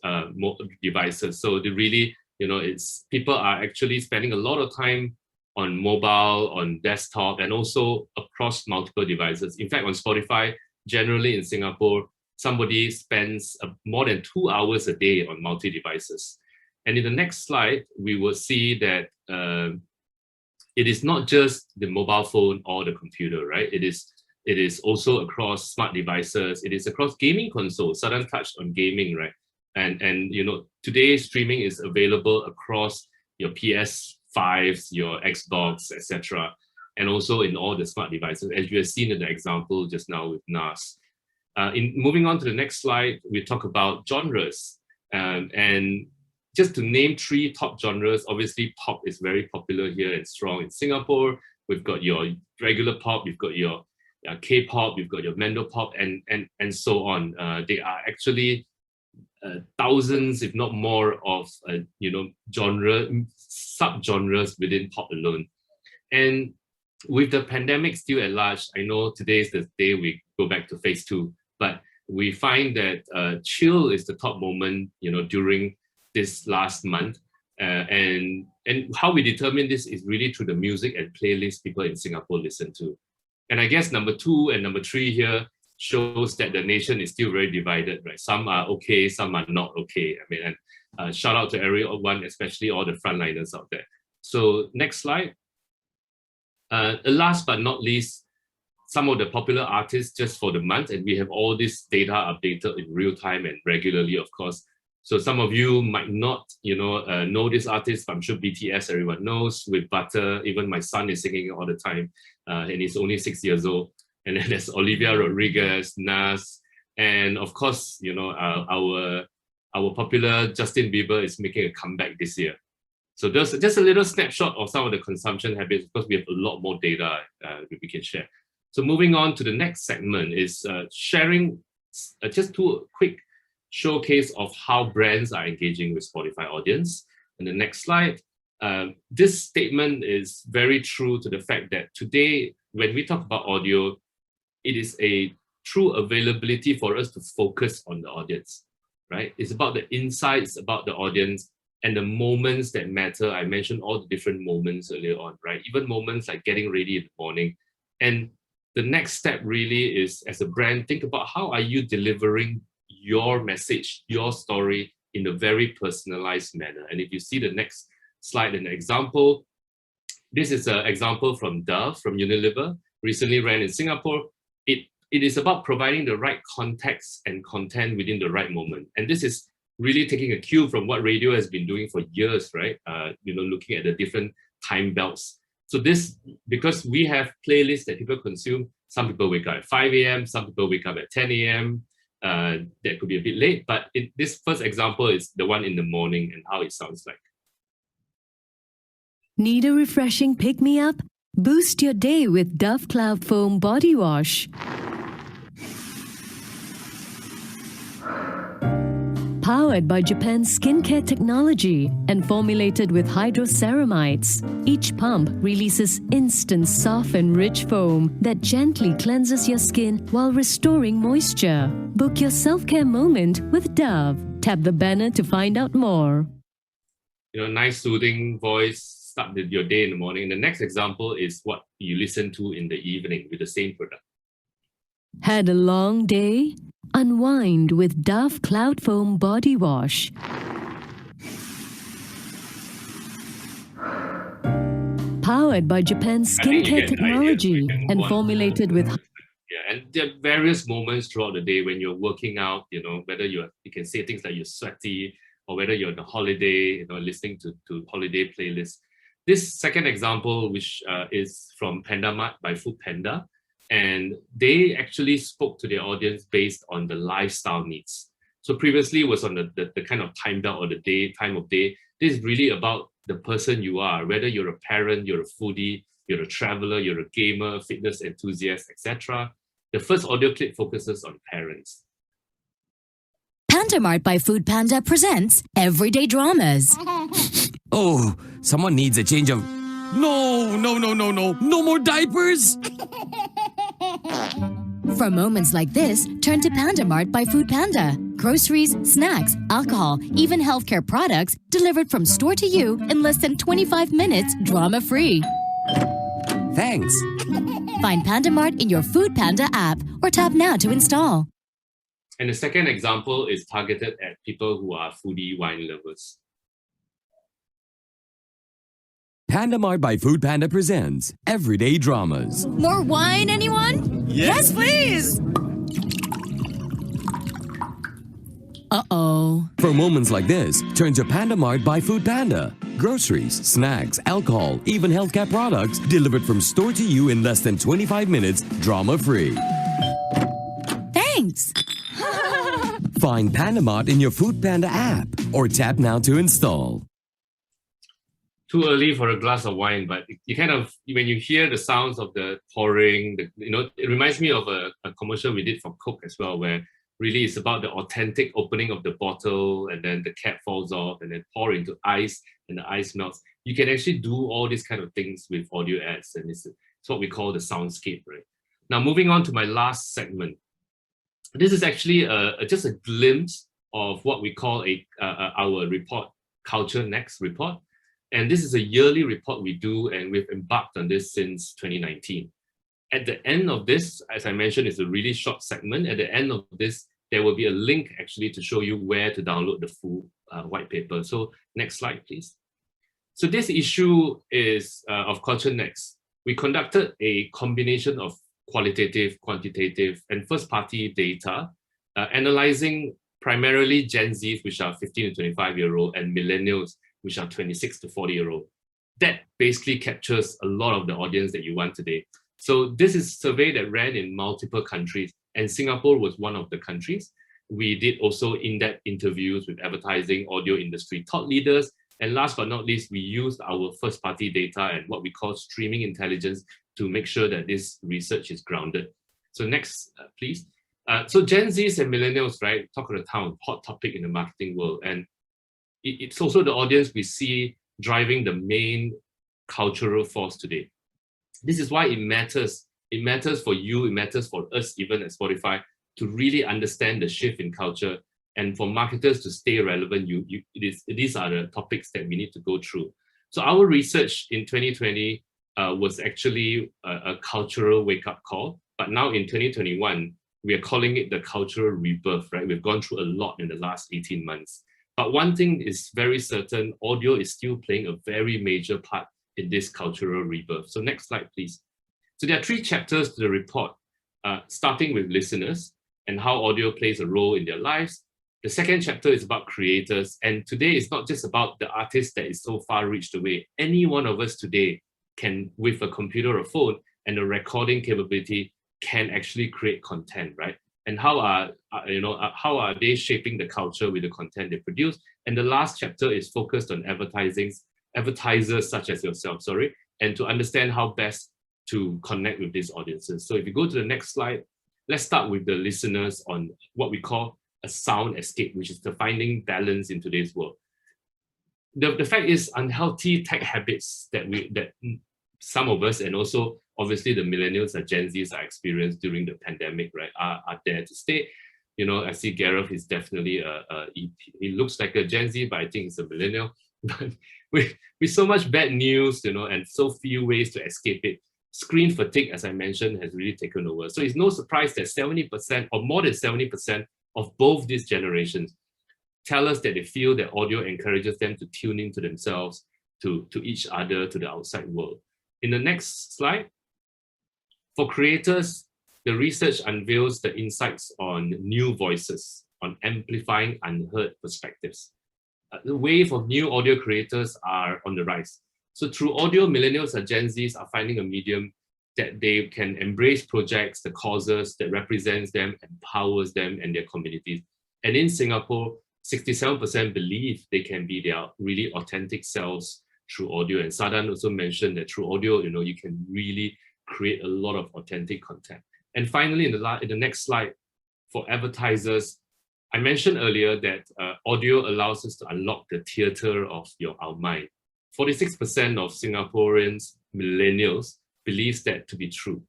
devices. So they really, it's people are actually spending a lot of time on mobile, on desktop, and also across multiple devices. In fact, on Spotify, generally in Singapore, somebody spends more than 2 hours a day on multi-devices. And in the next slide, we will see that it is not just the mobile phone or the computer, right? It is also across smart devices. It is across gaming consoles. Sadhan touched on gaming, right? And today streaming is available across your PS5s, your Xbox, etc., and also in all the smart devices, as you have seen in the example just now with NAS. In moving on to the next slide, we talk about genres, and just to name 3 top genres, obviously pop is very popular here and strong in Singapore. We've got your regular pop, we've got your K-pop, you've got your Mando pop, and so on. They are actually thousands, if not more, of sub-genres within pop alone. And with the pandemic still at large, I know today is the day we go back to phase 2, but we find that chill is the top moment, during this last month. And how we determine this is really through the music and playlists people in Singapore listen to. And I guess number 2 and number 3 here shows that the nation is still very divided, right? Some are okay, some are not okay. I mean, and shout out to everyone, especially all the frontliners out there. So next slide. Last but not least, some of the popular artists just for the month, and we have all this data updated in real time and regularly, of course. So some of you might not, know this artist, but I'm sure BTS everyone knows. With Butter, even my son is singing it all the time, and he's only 6 years old. And then there's Olivia Rodriguez, Nas, and of course, our popular Justin Bieber is making a comeback this year. So there's just a little snapshot of some of the consumption habits, because we have a lot more data we can share. So moving on to the next segment is sharing just 2 quick showcase of how brands are engaging with Spotify audience. And the next slide, this statement is very true to the fact that today, when we talk about audio, it is a true availability for us to focus on the audience, right? It's about the insights, about the audience, and the moments that matter. I mentioned all the different moments earlier on, right? Even moments like getting ready in the morning. And the next step really is, as a brand, think about how are you delivering your message, your story in a very personalized manner. And if you see the next slide, an example, this is an example from Dove, from Unilever, recently ran in Singapore. It is about providing the right context and content within the right moment. And this is really taking a cue from what radio has been doing for years, right? Looking at the different time belts. So this, because we have playlists that people consume, some people wake up at 5 a.m., some people wake up at 10 a.m., that could be a bit late, but this first example is the one in the morning and how it sounds like. Need a refreshing pick-me-up? Boost your day with Dove Cloud Foam Body Wash. Powered by Japan's skincare technology and formulated with hydroceramides, each pump releases instant soft and rich foam that gently cleanses your skin while restoring moisture. Book your self-care moment with Dove. Tap the banner to find out more. Nice soothing voice, start your day in the morning. And the next example is what you listen to in the evening with the same product. Had a long day? Unwind with Dove Cloud Foam Body Wash. Powered by Japan's skincare technology and formulated with... Yeah, and there are various moments throughout the day when you're working out, whether you can say things like you're sweaty, or whether you're on a holiday, listening to holiday playlists. This second example, which is from Panda Mart by Food Panda, and they actually spoke to their audience based on the lifestyle needs. So previously it was on the kind of time belt or the time of day. This is really about the person you are, whether you're a parent, you're a foodie, you're a traveler, you're a gamer, fitness enthusiast, etc. The first audio clip focuses on parents. Pandamart by Food Panda presents Everyday Dramas. Oh, someone needs a change of... No more diapers! For moments like this, turn to Pandamart by Food Panda. Groceries, snacks, alcohol, even healthcare products delivered from store to you in less than 25 minutes, drama-free. Thanks. Find Pandamart in your Food Panda app or tap now to install. And the second example is targeted at people who are foodie wine lovers. Pandamart by Food Panda presents Everyday Dramas. More wine, anyone? Yes, please! Uh-oh. For moments like this, turn to Pandamart by Food Panda. Groceries, snacks, alcohol, even healthcare products delivered from store to you in less than 25 minutes, drama-free. Thanks! Find Pandamart in your Food Panda app or tap now to install. Too early for a glass of wine, but you kind of, when you hear the sounds of the pouring, it reminds me of a commercial we did for Coke as well, where really it's about the authentic opening of the bottle and then the cap falls off and then pour into ice and the ice melts. You can actually do all these kind of things with audio ads, and it's what we call the soundscape, right? Now, moving on to my last segment. This is actually just a glimpse of what we call our report, Culture Next report. And this is a yearly report we do, and we've embarked on this since 2019. At the end of this, as I mentioned, it's a really short segment. At the end of this, there will be a link actually to show you where to download the full white paper. So next slide, please. So this issue is of Culture Next. We conducted a combination of qualitative, quantitative, and first-party data, analyzing primarily Gen Zs, which are 15 to 25-year-old, and millennials, which are 26 to 40-year-old. That basically captures a lot of the audience that you want today. So this is a survey that ran in multiple countries, and Singapore was one of the countries. We did also in-depth interviews with advertising, audio industry thought leaders, and last but not least, we used our first-party data and what we call streaming intelligence to make sure that this research is grounded. So next, please. So Gen Zs and millennials, right, talk of the town, hot topic in the marketing world, and it's also the audience we see driving the main cultural force today. This is why it matters. It matters for you, it matters for us, even at Spotify, to really understand the shift in culture, and for marketers to stay relevant. These are the topics that we need to go through. So our research in 2020 was actually a cultural wake-up call, but now in 2021, we are calling it the cultural rebirth, right? We've gone through a lot in the last 18 months. But one thing is very certain, audio is still playing a very major part in this cultural rebirth. So next slide, please. So there are 3 chapters to the report, starting with listeners and how audio plays a role in their lives. The second chapter is about creators. And today it's not just about the artist that is so far reached away. Any one of us today can, with a computer or phone and a recording capability, can actually create content, right? And how are they shaping the culture with the content they produce? And the last chapter is focused on advertisers such as yourself, and to understand how best to connect with these audiences. So if you go to the next slide, let's start with the listeners on what we call a sound escape, which is the finding balance in today's world. The fact is, unhealthy tech habits that some of us, and also obviously the millennials or Gen Zs are experienced during the pandemic, right, are there to stay. I see Gareth is definitely he looks like a Gen Z, but I think he's a millennial. But with so much bad news, and so few ways to escape it, screen fatigue, as I mentioned, has really taken over. So it's no surprise that 70% or more than 70% of both these generations tell us that they feel that audio encourages them to tune into themselves, to each other, to the outside world. In the next slide, for creators, the research unveils the insights on new voices, on amplifying unheard perspectives. The wave of new audio creators are on the rise. So through audio, millennials and Gen Zs are finding a medium that they can embrace projects, the causes that represents them, empowers them and their communities. And in Singapore, 67% believe they can be their really authentic selves through audio. And Sadhan also mentioned that through audio, you can really create a lot of authentic content. And finally, in the next slide, for advertisers, I mentioned earlier that audio allows us to unlock the theater of our mind. 46% of Singaporeans, millennials, believes that to be true,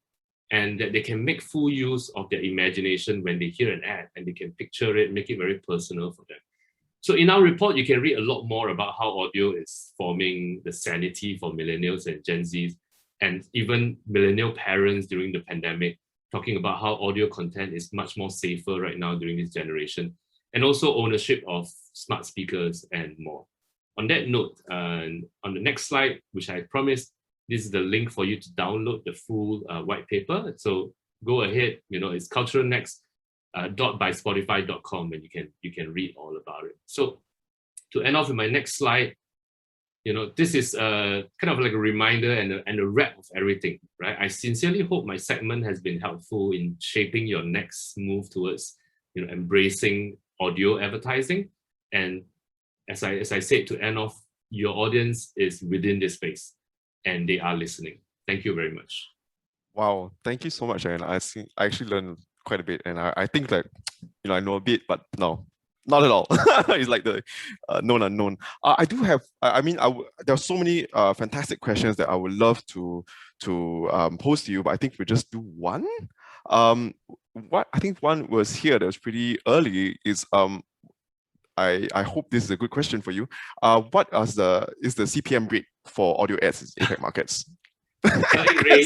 and that they can make full use of their imagination when they hear an ad, and they can picture it, make it very personal for them. So in our report, you can read a lot more about how audio is forming the sanity for millennials and Gen Zs, and even millennial parents during the pandemic, talking about how audio content is much more safer right now during this generation, and also ownership of smart speakers and more. On that note, on the next slide, which I promised, this is the link for you to download the full white paper. So go ahead, it's culturalnext.byspotify.com, and you can read all about it. So to end off with my next slide, this is kind of like a reminder and a wrap of everything, right? I sincerely hope my segment has been helpful in shaping your next move towards, embracing audio advertising. And as I said, to end off, your audience is within this space and they are listening. Thank you very much. Wow, thank you so much. And I actually learned quite a bit, and I think that I know a bit, but no, not at all. It's like the known unknown. I do have. There are so many fantastic questions that I would love to pose to you, but I think we'll just do one. What I think one was here that was pretty early is I hope this is a good question for you. What is the CPM rate for audio ads in APAC markets?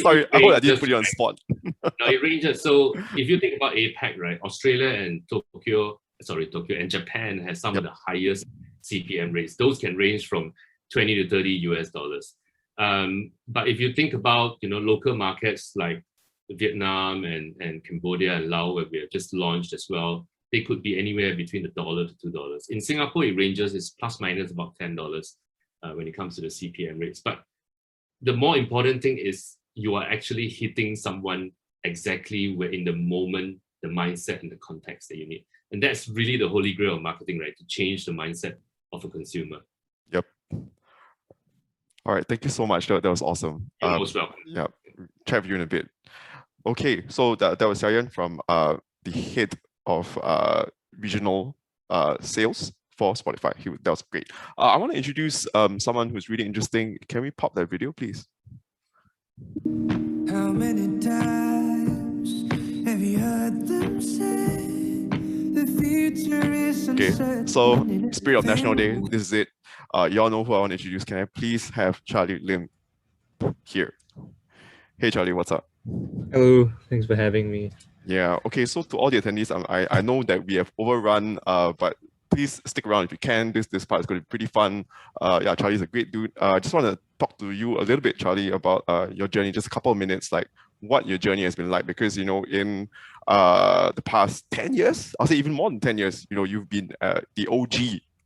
Sorry, I hope I didn't put you on the spot. No, it ranges. So if you think about APAC, right, Australia and Tokyo and Japan has some of the highest CPM rates. Those can range from 20 to 30 US dollars. But if you think about local markets like Vietnam and Cambodia and Laos, where we have just launched as well, they could be anywhere between $1 to $2. In Singapore, it ranges, it's plus minus about $10 when it comes to the CPM rates. But the more important thing is you are actually hitting someone exactly where in the moment, the mindset and the context that you need. And that's really the holy grail of marketing, right? To change the mindset of a consumer. Yep. All right, thank you so much. That was awesome. You're most welcome. Yeah, chat with you in a bit. Okay, so that was Xiaoyan from the head of regional sales for Spotify. That was great. I want to introduce someone who's really interesting. Can we pop that video, please? How many times have you heard them say the future is uncertain? Okay, so Spirit of National Day, this is it. Y'all know who I want to introduce. Can I please have Charlie Lim here? Hey Charlie, what's up? Hello, thanks for having me. Yeah, okay, so to all the attendees, I know that we have overrun, but please stick around if you can. This part is going to be pretty fun. Yeah, Charlie's a great dude. I just want to talk to you a little bit, Charlie, about your journey, just a couple of minutes, like what your journey has been like, because, in the past 10 years, I'll say even more than 10 years, you've been the OG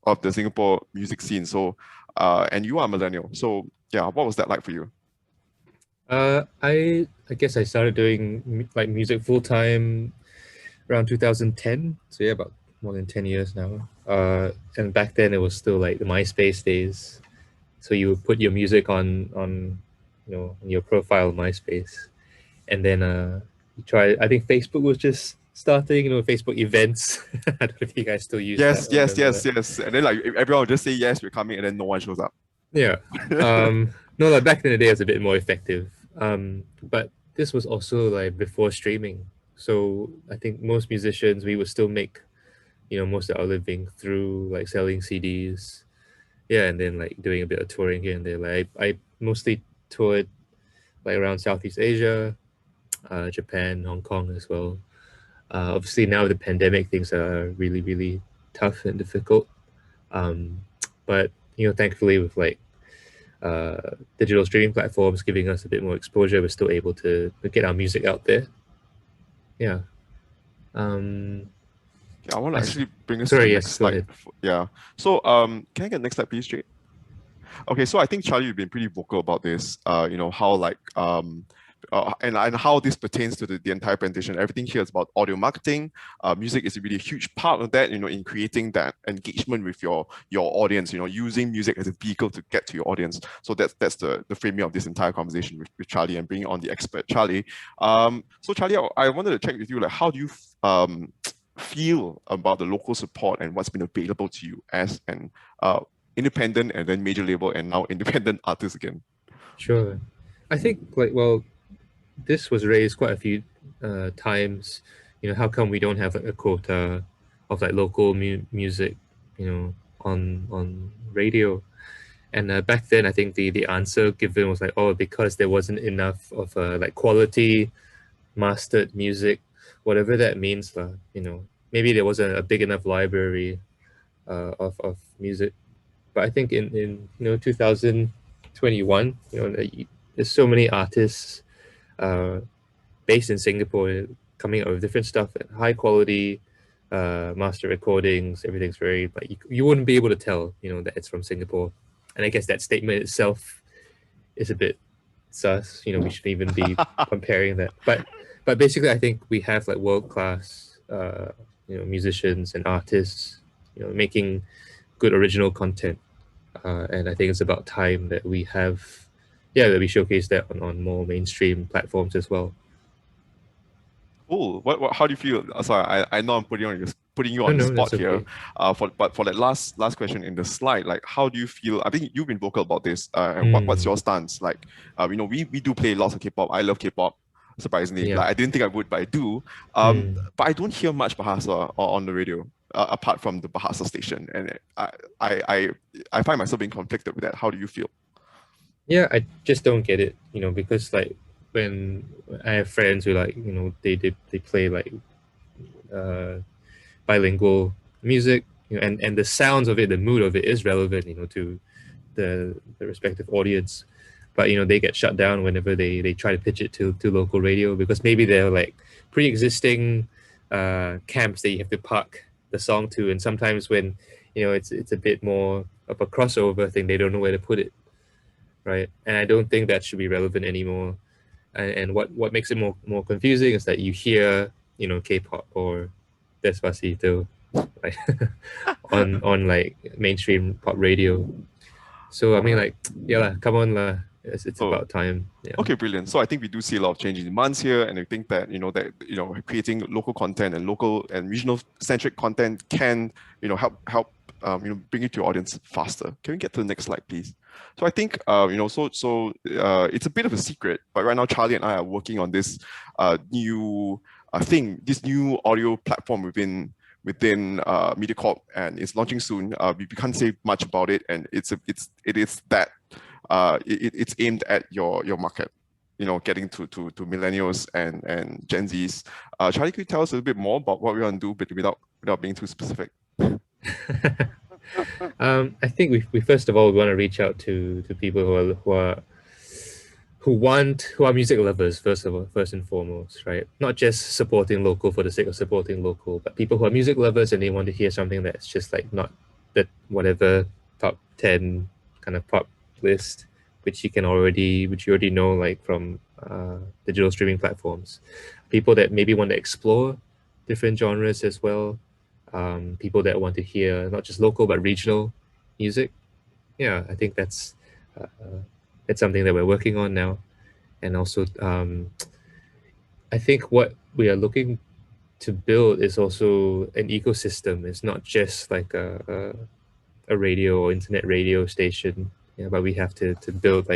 of the Singapore music scene. So, and you are a millennial. So yeah, what was that like for you? I guess I started doing music full time around 2010. So yeah, about more than 10 years now. And back then it was still like the MySpace days. So you would put your music on your profile on MySpace, and then you try. I think Facebook was just starting. Facebook events. I don't know if you guys still use. Yes. And then like everyone would just say yes, we're coming, and then no one shows up. Yeah. No, like back in the day, it was a bit more effective. But this was also like before streaming. So I think most musicians, we would still make, most of our living through like selling CDs. Yeah, and then like doing a bit of touring here and there. Like I mostly toured like around Southeast Asia, Japan, Hong Kong as well. Obviously now with the pandemic, things are really, really tough and difficult. But thankfully with like digital streaming platforms giving us a bit more exposure, we're still able to get our music out there. Yeah. I want to actually bring us to the next slide. Yeah. So can I get next slide, please, Jade? Okay, so I think Charlie, you've been pretty vocal about this. How like and how this pertains to the entire presentation. Everything here is about audio marketing. Music is really a huge part of that, in creating that engagement with your audience, using music as a vehicle to get to your audience. So that's the framing of this entire conversation with Charlie, and bringing on the expert, Charlie. So Charlie, I wanted to check with you, like, how do you feel about the local support and what's been available to you as an independent and then major label and now independent artist again? Sure. I think, well, this was raised quite a few times. How come we don't have a quota of local music, on radio? And back then, I think the answer given was because there wasn't enough of quality mastered music, whatever that means, maybe there wasn't a big enough library of music. But I think in 2021, there's so many artists based in Singapore coming out with different stuff, high quality master recordings. Everything's very you wouldn't be able to tell that it's from Singapore. And I guess that statement itself is a bit sus. We shouldn't even be comparing that. But basically, I think we have world-class musicians and artists making good original content, and I think it's about time that we have that we showcase that on more mainstream platforms as well. Cool. How do you feel? Sorry, I know I'm putting you on the spot here. But for that last question in the slide, how do you feel? I think you've been vocal about this. What's your stance? We do play lots of K-pop. I love K-pop. Surprisingly, I didn't think I would, but I do. But I don't hear much Bahasa on the radio, apart from the Bahasa station, and I find myself being conflicted with that. How do you feel? Yeah, I just don't get it. Because when I have friends who they play bilingual music, and the sounds of it, the mood of it is relevant, to the respective audience. But they get shut down whenever they try to pitch it to local radio, because maybe they're pre-existing camps that you have to park the song to, and sometimes when it's a bit more of a crossover thing, they don't know where to put it, right? And I don't think that should be relevant anymore. And what makes it more confusing is that you hear K-pop or Despacito on mainstream pop radio. So I mean come on it's about time. Yeah. Okay, brilliant. So I think we do see a lot of changing demands here, and I think that creating local content and local and regional centric content can help bring it to your audience faster. Can we get to the next slide, please? So I think it's a bit of a secret, but right now Charlie and I are working on this new new audio platform within Mediacorp, and it's launching soon. We can't say much about it, and it's aimed at your market, getting to millennials and Gen Zs. Charlie, could you tell us a little bit more about what we want to do, but without being too specific? I think we first of all want to reach out to people who are music lovers, first and foremost, right? Not just supporting local for the sake of supporting local, but people who are music lovers and they want to hear something that's just not that whatever top 10 kind of pop list, which you already know from digital streaming platforms. People that maybe want to explore different genres as well. People that want to hear not just local but regional music. Yeah, I think that's something that we're working on now. And also, I think what we are looking to build is also an ecosystem. It's not just a radio or internet radio station, but we have to build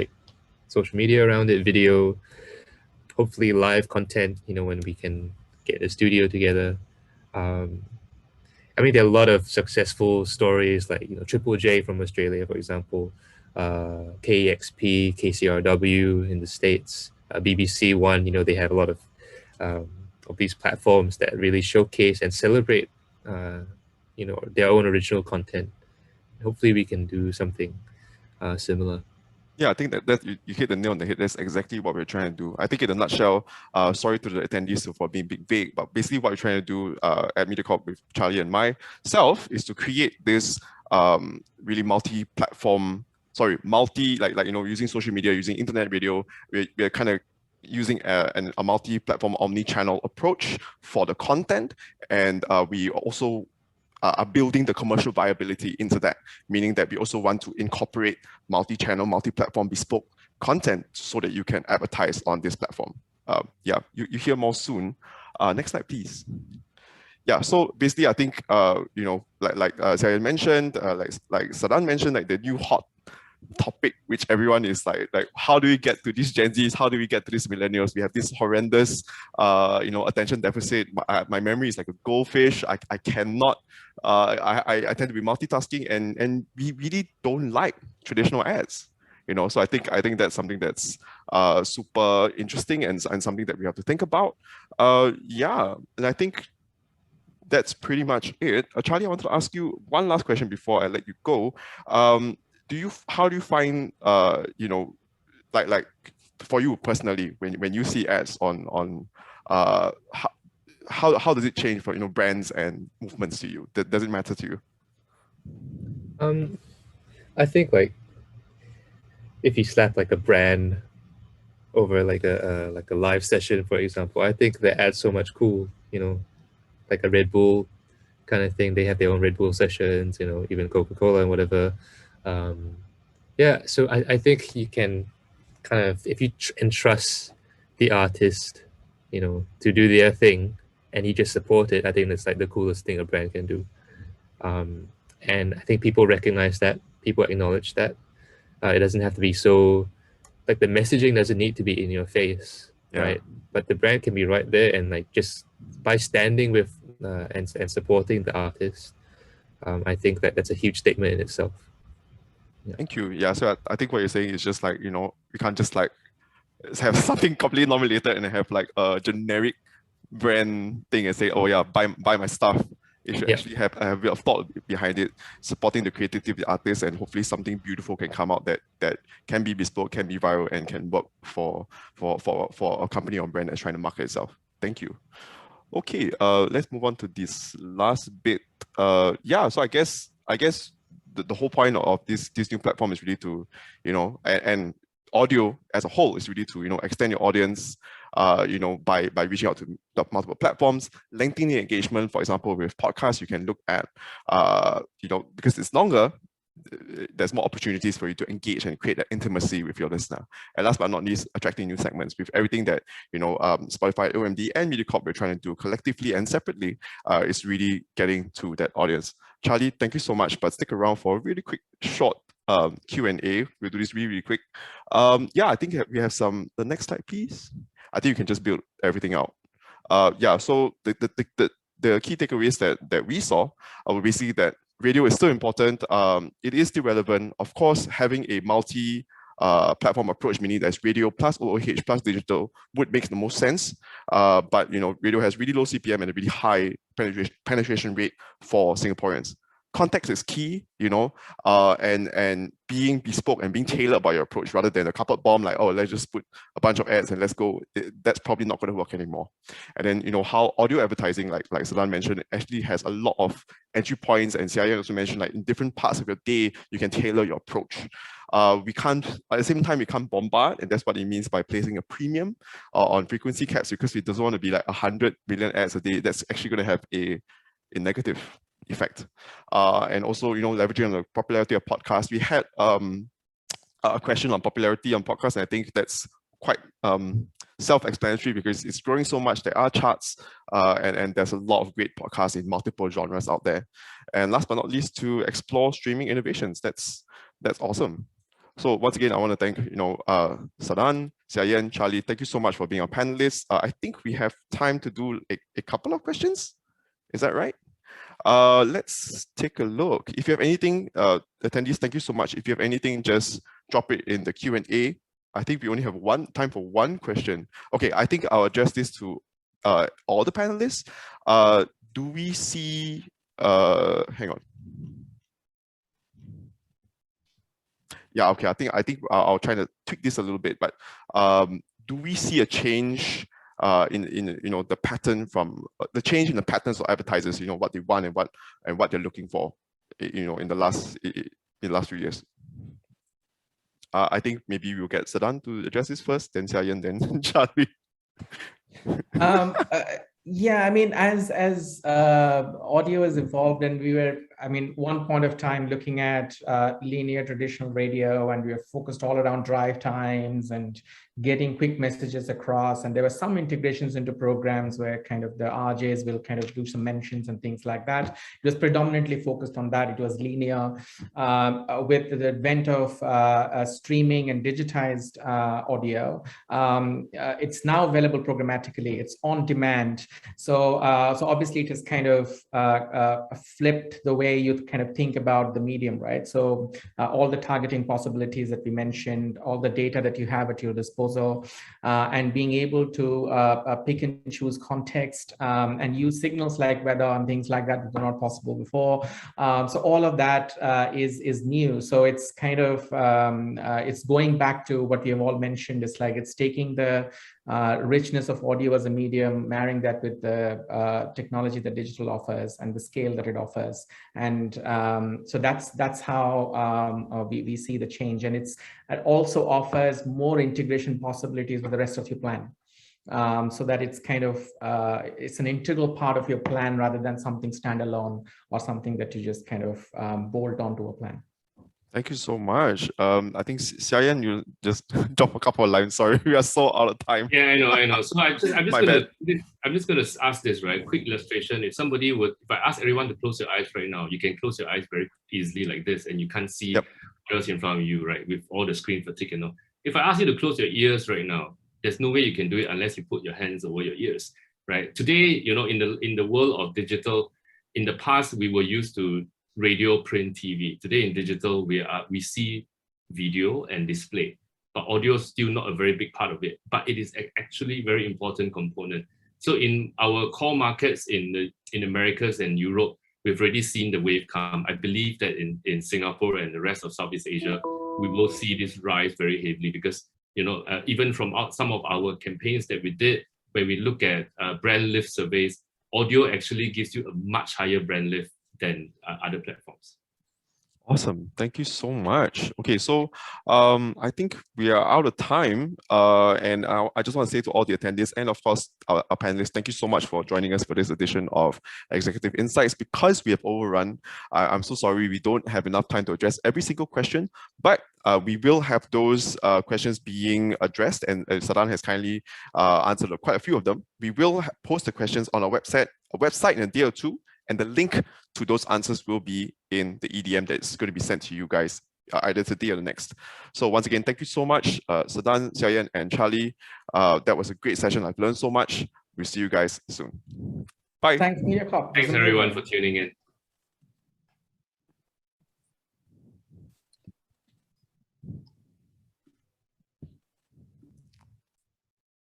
social media around it, video, hopefully live content, when we can get a studio together. I mean, there are a lot of successful stories Triple J from Australia, for example, KEXP, KCRW in the States, BBC One. They have a lot of these platforms that really showcase and celebrate, their own original content. Hopefully, we can do something similar. Yeah, I think that you hit the nail on the head. That's exactly what we're trying to do. I think in a nutshell, sorry to the attendees for being vague, but basically what we're trying to do at Mediacorp with Charlie and myself is to create this really multi-platform, using social media, using internet radio. We're kind of using a multi-platform omni-channel approach for the content, and we also are building the commercial viability into that, meaning that we also want to incorporate multi-channel, multi-platform bespoke content so that you can advertise on this platform. Yeah, you hear more soon. Next slide, please. Yeah, so basically, I think you know, like Sadhan mentioned, like Sadhan mentioned, like the new hot topic, which everyone is like how do we get to these Gen Zs? How do we get to these millennials? We have this horrendous, you know, attention deficit. My memory is like a goldfish. I cannot. I tend to be multitasking, and we really don't like traditional ads. You know, so I think that's something that's super interesting and something that we have to think about. Yeah, and I think that's pretty much it. Charlie, I wanted to ask you one last question before I let you go. How do you find you know, like for you personally, when you see ads on how does it change for, you know, brands and movements to you? Does it matter to you? I think like if you slap like a brand over like a live session, for example, I think the ad's so much cool, you know, like a Red Bull kind of thing. They have their own Red Bull sessions, you know, even Coca-Cola and whatever. Yeah, so I think you can kind of, if you entrust the artist, you know, to do their thing and you just support it, I think that's like the coolest thing a brand can do. And I think people recognize that, people acknowledge that. It doesn't have to be so, like the messaging doesn't need to be in your face, right? But the brand can be right there, and like just by standing with and supporting the artist, I think that's a huge statement in itself. Yeah. Thank you. Yeah, so I think what you're saying is just like, you know, we can't just like have something completely non-related and have like a generic brand thing and say, oh yeah, buy my stuff. It should actually have a bit of thought behind it, supporting the creativity of the artist, and hopefully something beautiful can come out that can be bespoke, can be viral, and can work for a company or brand that's trying to market itself. Thank you. Okay, let's move on to this last bit. Yeah, so I guess the whole point of this new platform is really to, you know, and audio as a whole is really to, you know, extend your audience, you know, by reaching out to the multiple platforms, lengthening the engagement. For example, with podcasts, you can look at, you know, because it's longer, there's more opportunities for you to engage and create that intimacy with your listener. And last but not least, attracting new segments with everything that, you know, Spotify, OMD, and Mediacorp we're trying to do collectively and separately is really getting to that audience. Charlie, thank you so much, but stick around for a really quick, short Q&A. We'll do this really quick. Yeah, I think we have some, the next slide, please. I think you can just build everything out. Yeah, so the key takeaways that we saw were basically that radio is still important. It is still relevant. Of course, having a multi-platform approach, meaning there's radio plus OOH plus digital, would make the most sense. But you know, radio has really low CPM and a really high penetration rate for Singaporeans. Context is key, you know, and being bespoke and being tailored by your approach rather than a coupled bomb like, oh, let's just put a bunch of ads and let's go. That's probably not going to work anymore. And then, you know, how audio advertising, like Sadhan mentioned, actually has a lot of entry points, and Sia also mentioned, like in different parts of your day, you can tailor your approach. We can't, at the same time, we can't bombard, and that's what it means by placing a premium on frequency caps, because it doesn't want to be like 100 million ads a day. That's actually going to have a negative effect. And also, you know, leveraging on the popularity of podcasts. We had a question on popularity on podcasts, and I think that's quite self-explanatory because it's growing so much. There are charts and there's a lot of great podcasts in multiple genres out there. And last but not least, to explore streaming innovations. That's awesome. So once again, I want to thank, you know, Sadhan, Xiaoyan, Charlie. Thank you so much for being our panelists. I think we have time to do a couple of questions. Is that right? Let's take a look. If you have anything, attendees, thank you so much. If you have anything, just drop it in the Q&A. I think we only have time for one question. Okay, I think I'll address this to all the panelists. Do we see, hang on. Yeah, okay, I think I'll try to tweak this a little bit, but do we see a change in you know, the pattern from the change in the patterns of advertisers, you know, what they want and what they're looking for, you know, in the last few years? I think maybe we'll get Sadhan to address this first, then Xiaoyan, then Charlie. Yeah, I mean, as audio has evolved, and we were, I mean, one point of time looking at linear traditional radio, and we were focused all around drive times and getting quick messages across. And there were some integrations into programs where kind of the RJs will kind of do some mentions and things like that. It was predominantly focused on that. It was linear. With the advent of streaming and digitized audio, it's now available programmatically. It's on demand. So obviously it has kind of flipped the way you kind of think about the medium, right? So all the targeting possibilities that we mentioned, all the data that you have at your disposal, and being able to pick and choose context and use signals like weather and things like that were not possible before. So all of that is new. So it's kind of, it's going back to what we have all mentioned. It's like it's taking the richness of audio as a medium, marrying that with the technology that digital offers and the scale that it offers. And so that's how we see the change. And it also offers more integration possibilities with the rest of your plan. So that it's kind of, it's an integral part of your plan rather than something standalone or something that you just kind of bolt onto a plan. Thank you so much. I think Xiaoyan, you just drop a couple of lines. Sorry, we are so out of time. Yeah, I know. So I'm just gonna ask this, right? Quick illustration. If I ask everyone to close your eyes right now, you can close your eyes very easily like this, and you can't see what's in front of you, right? With all the screen fatigue and all. If I ask you to close your ears right now, there's no way you can do it unless you put your hands over your ears, right? Today, in the world of digital, in the past we were used to radio, print, TV. Today in digital, we see video and display, but audio is still not a very big part of it, but it is actually a very important component. So in our core markets in Americas and Europe, we've already seen the wave come. I believe that in Singapore and the rest of Southeast Asia, we will see this rise very heavily because, even from some of our campaigns that we did, when we look at brand lift surveys, audio actually gives you a much higher brand lift than other platforms. Awesome. Thank you so much. Okay, so I think we are out of time. And I just want to say to all the attendees and of course our panelists, thank you so much for joining us for this edition of Executive Insights. Because we have overrun, I'm so sorry we don't have enough time to address every single question, but we will have those questions being addressed, and Sadhan has kindly answered quite a few of them. We will post the questions on our website in a day or two, and the link to those answers will be in the EDM that's going to be sent to you guys either today or the next. So once again, thank you so much, Sadhan, Xiaoyan, and Charlie. That was a great session. I've learned so much. We'll see you guys soon. Bye. Thanks, Mediacorp. Thanks everyone for tuning in.